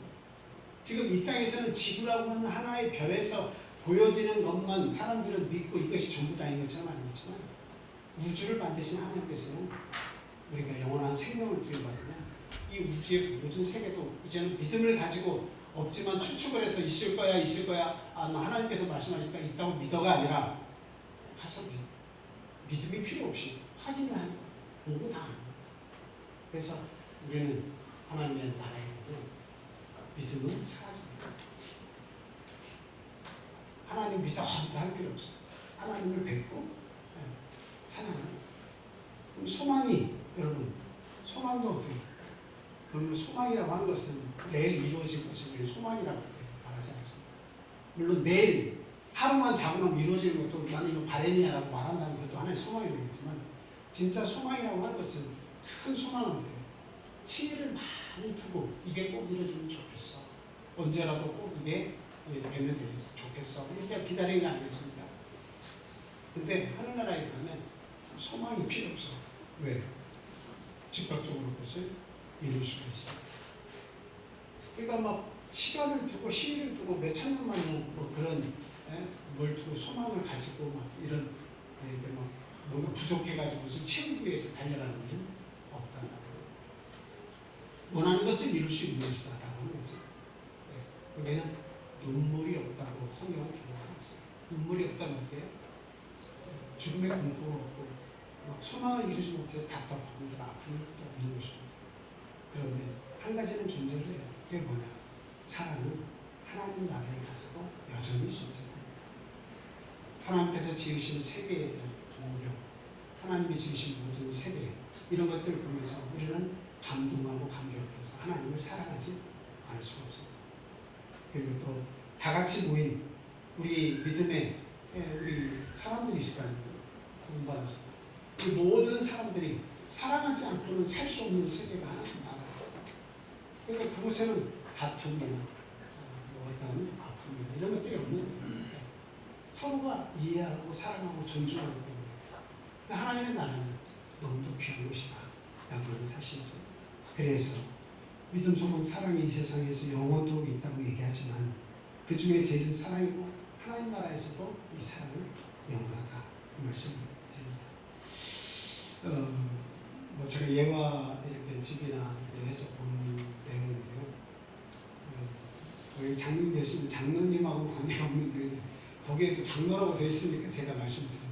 지금 이 땅에서는 지구라고 하는 하나의 별에서 보여지는 것만 사람들은 믿고 이것이 전부 다인 것처럼 알고 있지만 우주를 만드신 하나님께서는 우리가 영원한 생명을 부여받으면 이 우주의 모든 세계도 이제는 믿음을 가지고 없지만 추측을 해서 있을 거야 하나님께서 말씀하시니까 있다고 믿어가 아니라 가서 믿음이 필요 없이 확인을 하는 거야. 보고 다 하는 거야. 그래서 우리는 하나님의 나라에 보면 믿음은 사라집니다. 하나님 믿어 할 필요 없어요. 하나님을 뵙고 사랑하는 그럼 소망이 여러분 소망도 어때요? 그러면 소망이라고 하는 것은 내일 이루어질 것을 우리 소망이라고 말하지 않습니다. 물론 내일 하루만 잡으면 이루어지는 것도 나는 이거 바램이야라고 말한다는 것도 하나의 소망이 되겠지만 진짜 소망이라고 하는 것은 큰 소망은 어때요? 시일을 많이 두고 이게 꼭 이루어지면 좋겠어. 언제라도 꼭 이게 되면 되겠어. 좋겠어. 이렇게 기다리는 게 아니겠습니까? 근데 하늘나라에 가면 소망이 필요 없어. 왜? 즉각적으로 그것을 이룰 수가 있어. 그러니까 막 시간을 두고 시일을 두고 몇 천년만 뭐 그런 뭘 두고 소망을 가지고 막 이런 이렇게 막 뭔가 부족해가지고 무슨 채우기 위해서 달려가는 일은 없다. 원하는 것을 이룰 수 있는 것이다라고 하는 거죠. 여기에는 눈물이 없다고 성경은 기록하고 있어요. 눈물이 없다는 어때요? 죽음의 공포가 없고 막 소망을 이루지 못해서 답답하고 아픔이 없는 것입니다. 그런데 한 가지는 존재를 해요. 그게 뭐냐? 사랑은 하나님 나라에 가서도 여전히 존재합니다. 하나님께서 지으신 세계에 대한 동경, 하나님이 지으신 모든 세계 이런 것들을 보면서 우리는 감동하고 감격해서 하나님을 사랑하지 않을 수가 없습니다. 그리고 또 다 같이 모인 우리 믿음의 우리 사람들이 있을 거 아닙니까? 구원받아서 그 모든 사람들이 사랑하지 않고는 살 수 없는 세계가 하나님 나라예요. 그래서 그곳에는 다툼이나 뭐 어떤 아픔이나 이런 것들이 없는 거예요. 서로가 이해하고 사랑하고 존중하기 때문에 하나님의 나라는 너무도 귀한 곳이다 라고 하는 사실이죠. 그래서 믿음, 소망, 사랑이 이 세상에서 영원토록 있다고 얘기하지만 그 중에 제일 사랑이고 하나님 나라에서도 이 사랑은 영원하다 이 말씀을 드립니다. 뭐 제가 예화 이렇게 집이나 이렇게 해서 보는 내용인데요. 여기 장로님 계시는데 장로님하고 관계가 없는데 거기에도 장로라고 되어 있으니까 제가 말씀드립니다.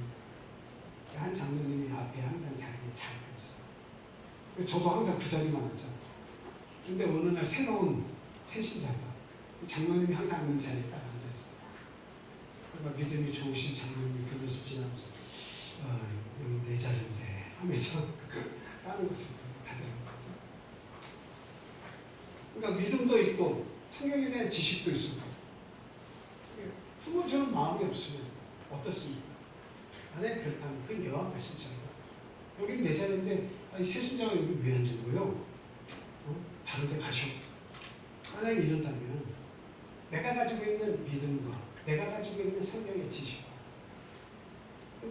한 장로님이 앞에 항상 자기 자리가 있어요. 저도 항상 그 자리만 앉잖아요. 근데 어느 날 새로운 새신자가 장로님이 항상 앉는 자리에 딱 앉아있어요. 그러니까 믿음이 좋으신 장로님이 그것을 지나면서 여기 내 자리인데 하면서 다른 것을 하더라고요. 그러니까 믿음도 있고 성경에 대한 지식도 있고 품어주는 마음이 없으면 어떻습니까? 만약에 그렇다면 그 예와 말씀처럼 여기 내 자리인데 이 새신자가 여기 왜 앉은 거예요? 다른 데 가셔. 만약에 이런다면 내가 가지고 있는 믿음과 내가 가지고 있는 성경의 지식과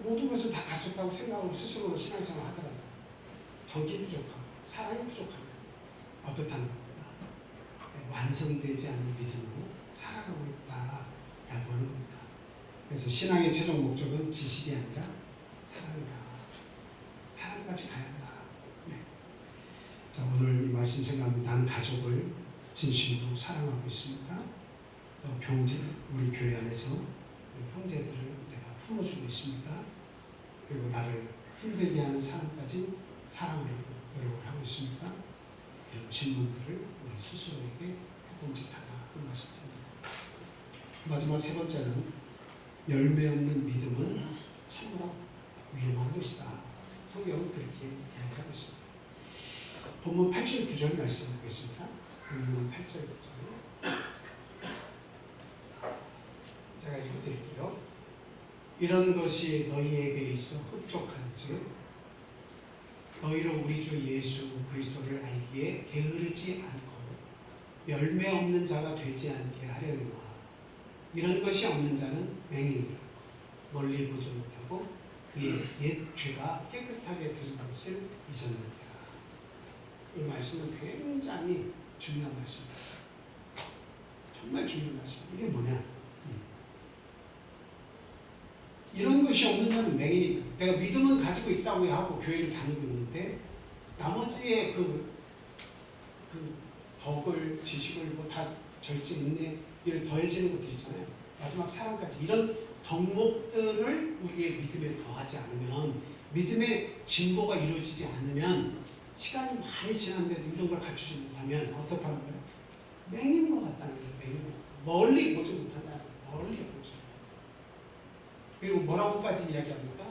모든 것을 다 갖췄다고 생각하고 스스로 신앙생활 하더라도 덕이 부족하고 사랑이 부족하면 어떻다는 겁니다. 완성되지 않은 믿음으로 살아가고 있다라고 하는 겁니다. 그래서 신앙의 최종 목적은 지식이 아니라 사랑이다. 사랑까지 가야 한다. 네. 자, 오늘 이 말씀 생각하면 나는 가족을 진심으로 사랑하고 있습니다. 또 병진 우리 교회 안에서 우리 형제들을 내가 품어주고 있습니다. 그리고 나를 힘들게 하는 사람까지 사랑하려고 노력을 하고 있습니다. 이런 질문들을 우리 스스로에게 해봄직하다 그 말씀드립니다. 마지막 세 번째는 열매 없는 믿음은 참으로 위험한 것이다. 성경은 그렇게 이야기하고 있습니다. 본문 8절 9절 말씀드리겠습니다. 본문 8절 9절 제가 읽어드릴게요. 이런 것이 너희에게 있어 흡족한즉 너희로 우리 주 예수 그리스도를 알기에 게으르지 않고 열매 없는 자가 되지 않게 하려니와 이런 것이 없는 자는 맹인이라 멀리 보지 못하고 그의 옛 죄가 깨끗하게 된 것을 잊었느니라. 이 말씀은 굉장히 중요한 말씀입니다. 정말 중요한 말씀입니다. 이게 뭐냐? 이런 것이 없는 자는 맹인이다. 내가 믿음은 가지고 있다고 하고 교회를 다니고 있는데 나머지의 그 덕을, 지식을 뭐 다 절제, 인내, 이런 더해지는 것들 있잖아요. 마지막 사랑까지 이런 덕목들을 우리의 믿음에 더하지 않으면, 믿음의 진보가 이루어지지 않으면, 시간이 많이 지났는데도 이런 걸 갖추지 못하면 어떻다는 거예요? 맹인 것 같다는 거예요. 맹인 것. 멀리 보지 못한다. 멀리 보지. 그리고 뭐라고까지 이야기합니까?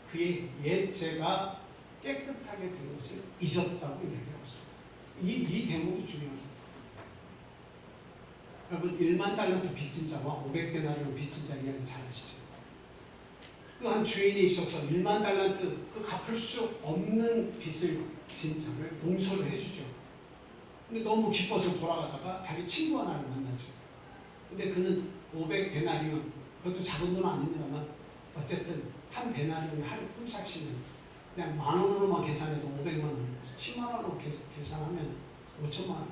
그의 옛 죄가 깨끗하게 된 것을 잊었다고 이야기하고 있습니다. 이 대목이 중요합니다. 여러분 1만 달란트 빚진 자와 500데나리온 빚진 자 이야기 잘 아시죠? 그 한 주인이 있어서 1만 달란트 그 갚을 수 없는 빚을 진 자를 용서를 해주죠. 근데 너무 기뻐서 돌아가다가 자기 친구 하나를 만나죠. 근데 그는 500데나리온, 그것도 작은 돈은 아닙니다만 어쨌든 한 데나리온이 하루 품삯이면 그냥 10,000원으로만 계산해도 500만 원이고 10만 원으로 계산하면 5천만 원.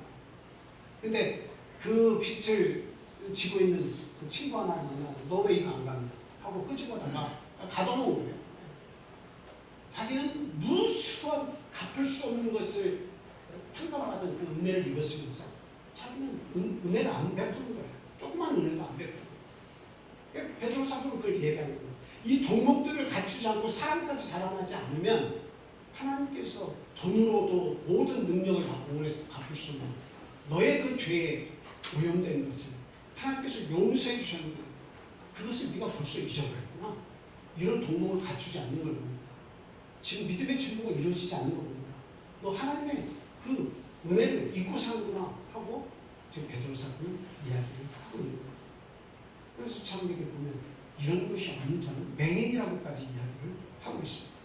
근데 그 빚을 지고 있는 그 친구 하나를 만나고 너 왜 이거 안 갚냐 하고 끄집어다가 가둬놓은 거예요. 자기는 무수한 갚을 수 없는 것을 평가받은 그 은혜를 입었으면서 자기는 은혜를 안 베푸는 거예요. 조그만 은혜도 안 베푸는 거예요. 베드로 사도는 그걸 얘기하는 거예요. 이 덕목들을 갖추지 않고 사랑까지 자라나지 않으면 하나님께서 돈으로도 모든 능력을 다 공헌해서 갚을 수 없는 너의 그 죄에 오염된 것을 하나님께서 용서해 주셨는데 그것을 네가 벌써 잊어버렸구나. 이런 덕목을 갖추지 않는 걸 봅니다. 지금 믿음의 진보가 이루어지지 않는 걸 봅니다. 너 하나님의 그 은혜를 잊고 사는구나 하고 지금 베드로 사도는 이야기를 하고 있는 거예요. 그래서 참 이렇게 보면 이런 것이 없는 자는 맹인이라고까지 이야기를 하고 있습니다.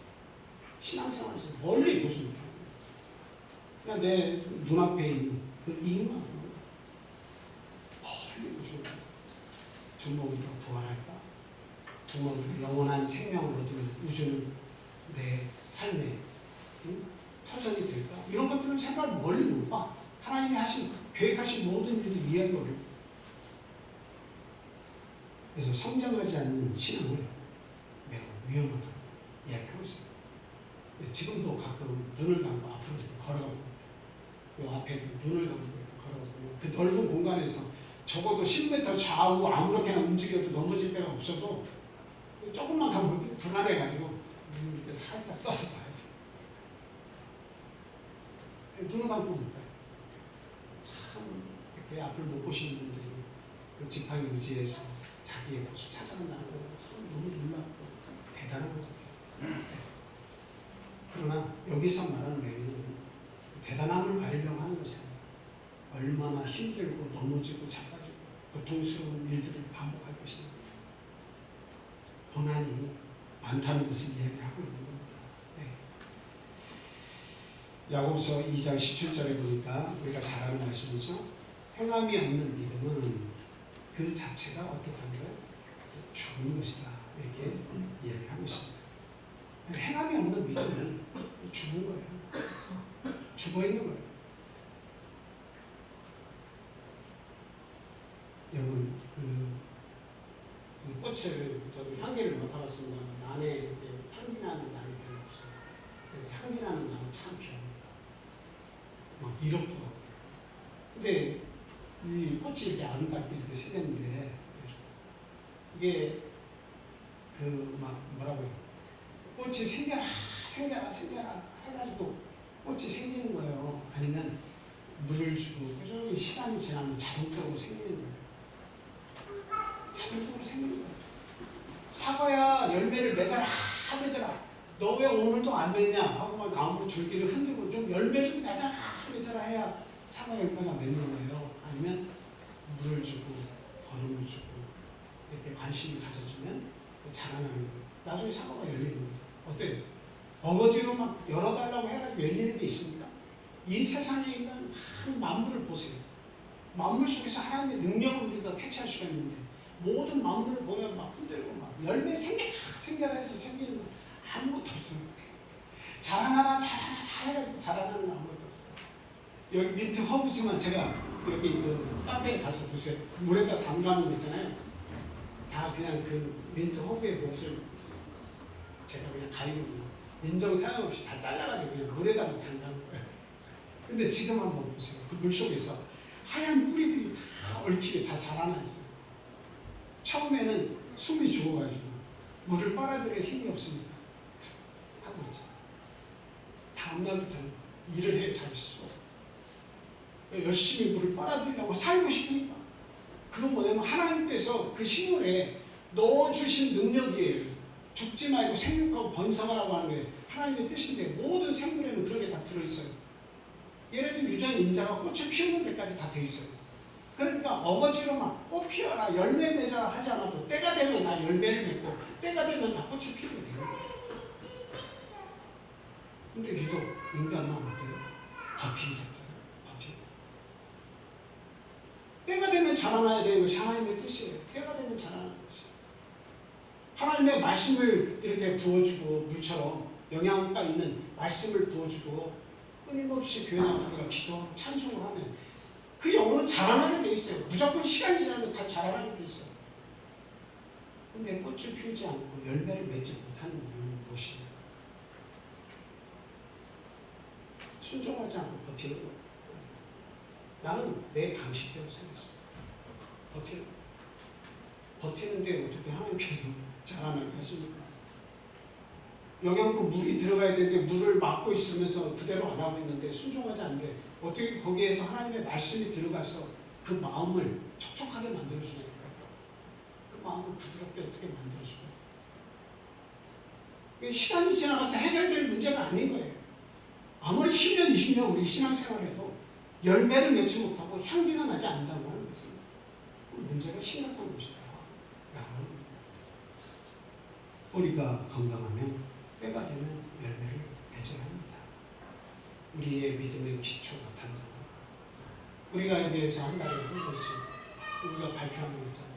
신앙생활에서 멀리 보지 못하는 거예요. 그냥 내 눈앞에 있는 그 이유만 멀리 보지 못하는 거예요. 정말 우리가 부활할까? 정말 우리가 영원한 생명을 얻으면 우주는 내 삶에 터전이 될까? 이런 것들은 생각을 멀리 못 봐. 하나님이 하신, 계획하신 모든 일들 이해하기 어렵고. 그래서 성장하지 않는 신앙을 매우 위험하다고 이야기하고 있습니다. 지금도 가끔 눈을 감고 앞으로 걸어가고 이 앞에도 눈을 감고 걸어가고 그 넓은 공간에서 적어도 10m 좌우 아무렇게나 움직여도 넘어질 데가 없어도 조금만 가면 불안해가지고 눈을 이렇게 살짝 떠서 봐야 돼. 눈을 감고 볼까요? 참 이렇게 앞을 못 보시는 분들이 그 지팡이 의지에서 자기의 곳을 찾아간다는 거 너무 놀랍고 대단한 거예요. 그러나 여기서 말하는 내용은 대단함을 말하려고 하는 것은 얼마나 힘들고 넘어지고 자빠지고 고통스러운 일들을 반복할 것이냐. 고난이 많다는 것을 이야기하고 있는 겁니다. 네. 야고보서 2장 17절에 보니까 우리가 잘 아는 말씀이죠. 행함이 없는 믿음은 그 자체가 어떻다는 거예요? 죽은 것이다. 이렇게 이야기하고 있습니다. 행함이 없는 믿음은 죽은 거예요. 죽어 있는 거예요. 여러분, 그 꽃을 저도 향기를 맡아봤습니다. 난에 향기 나는 난이 별로 없어요. 그래서 향기 나는 난은 참 좋아합니다. 막 이렇고. 근데 이 꽃이 이렇게 아름답게 이렇게 생겼는데 이게 그 막 뭐라고 해요? 꽃이 생겨라 해가지고 꽃이 생기는 거예요. 아니면 물을 주고 꾸준히 시간이 지나면 자동적으로 생기는 거예요. 자동적으로 생기는 거예요. 사과야 열매를 맺어라. 너 왜 오늘도 안 맺냐 하고 막 나무 줄기를 흔들고 좀 열매 좀 맺어라 해야 사과 열매가 맺는 거예요. 아니면 물을 주고 거름을 주고 이렇게 관심을 가져주면 자라나는 거예요. 나중에 사과가 열리는 거예요. 어때요? 어거지로 막 열어달라고 해가지고 열리는 게 있습니까? 이 세상에 있는 한 만물을 보세요. 만물 속에서 하나님의 능력을 우리가 캐치할 수가 있는데 모든 만물을 보면 막 흔들고 막 열매 생겨라 해서 생기는 거 아무것도 없어요. 자라나라 해가지고 자라나는 거 아무것도 없어요. 여기 민트 허브지만 제가 여기 그 카페에 가서 보세요. 물에다 담가놓은 거 있잖아요. 다 그냥 그 민트 허브의 몫을 제가 그냥 가위로 인정 사용 없이 다 잘라가지고 그냥 물에다가 담가놓은 거예요. 근데 지금 한번 보세요. 그 물 속에서 하얀 뿌리들이 다 얽히게 다 자라나 있어요. 처음에는 숨이 죽어가지고 물을 빨아들일 힘이 없으니까 하고 있죠. 다음날부터는 일을 해요. 자기 스스로. 열심히 물을 빨아들이려고 살고 싶으니까. 그건 뭐냐면 하나님께서 그 식물에 넣어주신 능력이에요. 죽지 말고 생육하고 번성하라고 하는 게 하나님의 뜻인데 모든 생물에는 그런 게 다 들어있어요. 예를 들면 유전 인자가 꽃을 피우는 데까지 다 돼 있어요. 그러니까 어거지로 막 꽃 피워라 열매 맺어라 하지 않아도 때가 되면 다 열매를 맺고 때가 되면 다 꽃을 피우게 돼요. 근데 유독 인간만 어때요? 버티기 잡잖아요. 버티기. 때가 되면 자라나야 되는 것이 하나님의 뜻이에요. 때가 되면 자라나는 것이. 하나님의 말씀을 이렇게 부어주고 물처럼 영양가 있는 말씀을 부어주고 끊임없이 교회 나와서 우리가 기도하고 찬송을 하면 그 영혼은 자라나게 돼 있어요. 무조건 시간이 지나면 다 자라나게 돼 있어요. 근데 꽃을 피우지 않고 열매를 맺지 못하는 이유는 무엇이냐? 순종하지 않고 버티는 거예요. 나는 내 방식대로 살겠습니다. 버티는데 어떻게 하나님께서 자라나게 하십니까? 영양분 물이 들어가야 되는데 물을 막고 있으면서 그대로 안 하고 있는데 순종하지 않는데 어떻게 거기에서 하나님의 말씀이 들어가서 그 마음을 촉촉하게 만들어주냐니까요. 그 마음을 부드럽게 어떻게 만들어줄까요? 시간이 지나가서 해결될 문제가 아닌 거예요. 아무리 10년, 20년 우리 신앙생활해도 열매를 맺지 못하고 향기가 나지 않는다고 하는 것은 문제가 심각한 것이다. 라는 뿌리가 건강하면 때가 되면 열매를 맺어야 합니다. 우리의 믿음의 기초가 단단하다. 우리가 여기에서 한 달에 한 번씩 우리가 발표하는 거 있잖아요.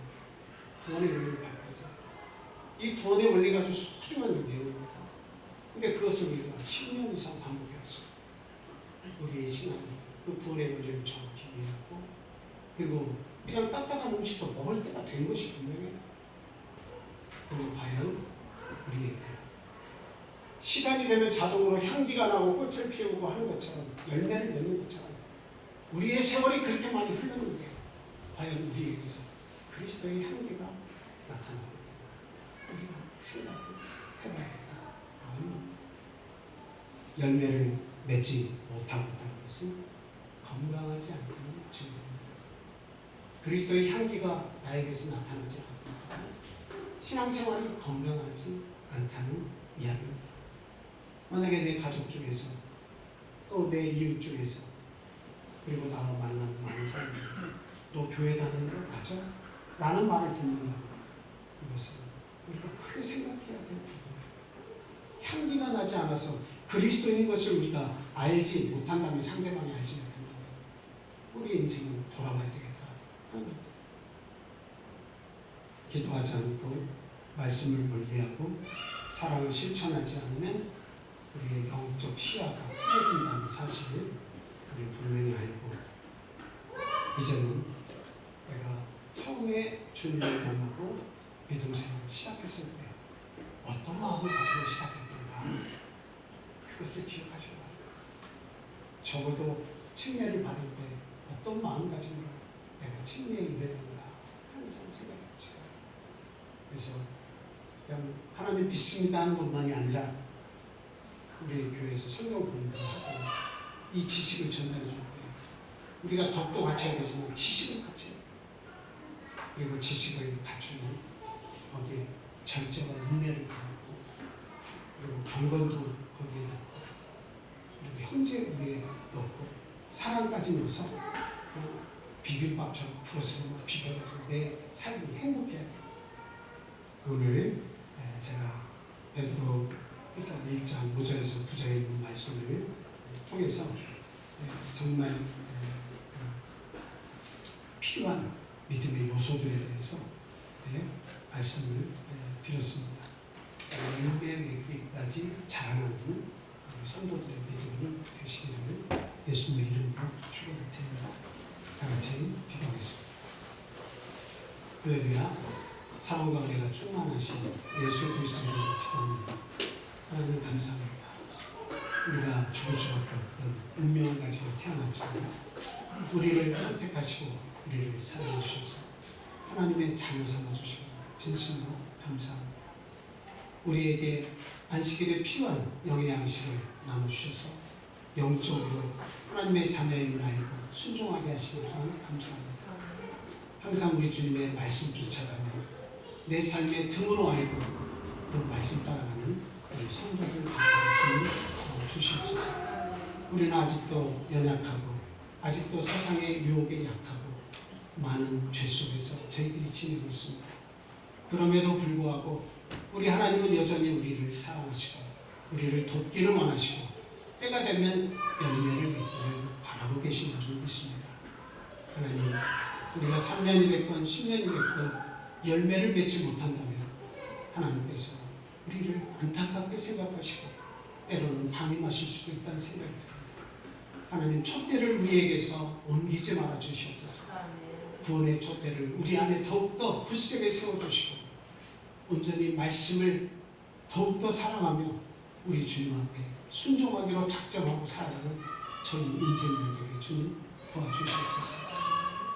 구원의 원리를 발표하자. 이 구원의 원리가 아주 소중한 내용입니다. 근데 그것을 우리가 10년 이상 반복해왔어요. 우리의 신앙이 그 구원의 원리를 정확히 이해하고 그리고 그냥 딱딱한 음식도 먹을 때가 된 것이 분명해요. 그런데 과연 우리에게 시간이 되면 자동으로 향기가 나고 꽃을 피우고 하는 것처럼 열매를 맺는 것처럼 우리의 세월이 그렇게 많이 흘렀는데 과연 우리에게서 그리스도의 향기가 나타나고 있는가? 우리가 생각을 해봐야겠다. 열매를 맺지 못하고 있다는 것은 건강하지 않다는 증거입니다. 그리스도의 향기가 나에게서 나타나지 않고 신앙생활이 건강하지 않다는 이야기입니다. 만약에 내 가족 중에서 또 내 이웃 중에서 그리고 나와 만나는 많은 사람들이 너 교회 다니는 거 맞아? 라는 말을 듣는다면 그것은 우리가 크게 생각해야 될 부분이에요. 향기가 나지 않아서 그리스도인 것을 우리가 알지 못한다면 상대방이 알지 못한다면 우리 인생은 돌아가야 되겠다 하는 겁니다. 기도하지 않고 말씀을 멀리하고 사랑을 실천하지 않으면 우리의 영적 시야가 흐려진다는 사실을 우리 분명히 알고 이제는 내가 처음에 주님을 만나고 믿음 생활을 시작했을 때 어떤 마음을 가지고 시작했던가 그것을 기억하시기 바랍니다. 적어도 침례를 받을 때 어떤 마음가짐으로 내가 침례에 임했던가 항상 생각해 보시기 바랍니다. 그래서 그냥 하나님 믿습니다 하는 것만이 아니라 우리 교회에서 성경 공부를 하고 이 지식을 전달해 줄 때 우리가 덕도 갖춰야 되지만 지식을 갖춰야 돼요. 그리고 지식을 갖추면 거기에 절제와 인내를 더하고 그리고 경건도 거기에 넣고 그리고 형제 우리에 넣고 사랑까지 넣어서 비빔밥처럼 부어서 비벼가지고 내 삶이 행복해야 돼. 오늘 제가 베드로 일단 1장 5절에서 9절에 있는 말씀을 통해서 정말 필요한 믿음의 요소들에 대해서 말씀을 드렸습니다. 열매 맺기까지 자라나는 우리 성도들의 믿음이 되시기를 예수님의 이름으로 축원을 드립니다. 다 같이 기도하겠습니다. 할렐루야. 사랑과 은혜가 충만하신 예수 그리스도의 이름으로 기도합니다. 하나님 감사합니다. 우리가 죽을 수밖에 없던 운명을 가지고 태어났지만 우리를 선택하시고 우리를 사랑해 주셔서 하나님의 자녀 삼아주시고 진심으로 감사합니다. 우리에게 안식일에 필요한 영의 양식을 나눠주셔서 영적으로 하나님의 자녀임을 알고 순종하게 하시니 하나님 감사합니다. 항상 우리 주님의 말씀 쫓아가며 내 삶의 등으로 알고 그 말씀 따라가는 우리 성도들 주님 주시옵소서. 우리는 아직도 연약하고 아직도 세상의 유혹에 약하고 많은 죄 속에서 저희들이 지내고 있습니다. 그럼에도 불구하고 우리 하나님은 여전히 우리를 사랑하시고 우리를 돕기를 원하시고 때가 되면 열매를 맺기를 바라고 계신 줄 믿습니다. 하나님, 우리가 3년이 됐건 10년이 됐건 열매를 맺지 못한다면 하나님께서 우리를 안타깝게 생각하시고 때로는 방임하실 수도 있다는 생각이 듭니다. 하나님, 촛대를 우리에게서 옮기지 말아 주시옵소서. 구원의 촛대를 우리 안에 더욱더 굳세게 세워주시고 온전히 말씀을 더욱더 사랑하며 우리 주님 앞에 순종하기로 작정하고 살아가는 저희 인생들에게 주님 도와주시옵소서.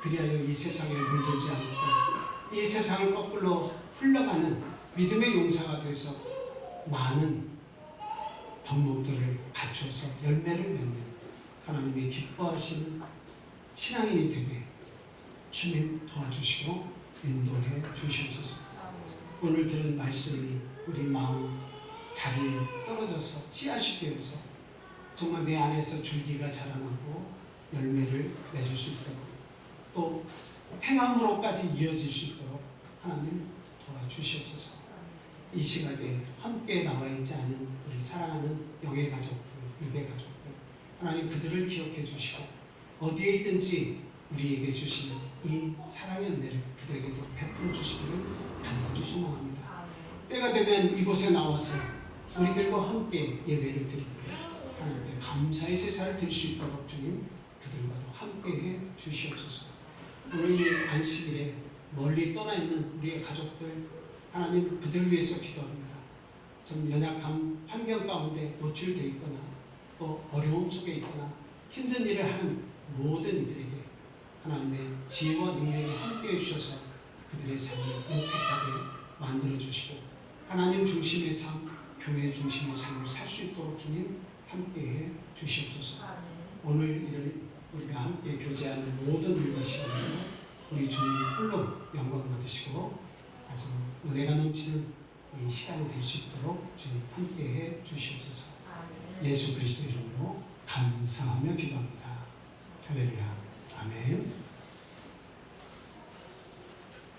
그리하여 이 세상에 물들지 않고 이 세상을 거꾸로 흘러가는 믿음의 용사가 돼서 많은 덕목들을 갖춰서 열매를 맺는 하나님의 기뻐하시는 신앙인이 되게 주님 도와주시고 인도해 주시옵소서. 오늘 들은 말씀이 우리 마음 자리에 떨어져서 씨앗이 되어서 정말 내 안에서 줄기가 자라나고 열매를 맺을 수 있도록 또 행함으로까지 이어질 수 있도록 하나님 도와주시옵소서. 이 시간에 함께 나와 있지 않은 우리 사랑하는 영의 가족들, 유배 가족들 하나님 그들을 기억해 주시고 어디에 있든지 우리에게 주시는 이 사랑의 은혜를 그들에게도 베풀어 주시기를 간절히 소망합니다. 때가 되면 이곳에 나와서 우리들과 함께 예배를 드리고 하나님께 감사의 제사를 드릴 수 있도록 주님 그들과도 함께해 주시옵소서. 오늘 이 안식일에 멀리 떠나 있는 우리의 가족들 하나님 그들을 위해서 기도합니다. 좀 연약한 환경 가운데 노출되어 있거나 또 어려움 속에 있거나 힘든 일을 하는 모든 이들에게 하나님의 지혜와 능력이 함께해 주셔서 그들의 삶을 용택하게 만들어주시고 하나님 중심의 삶, 교회 중심의 삶을 살 수 있도록 주님 함께해 주시옵소서. 오늘 우리가 함께 교제하는 모든 일과 시간을 우리 주님 홀로 영광 받으시고 아주 은혜가 넘치는 이 시간이 될 수 있도록 주님 함께해 주시옵소서. 예수 그리스도 이름으로 감사하며 기도합니다. 할렐루야. 아멘.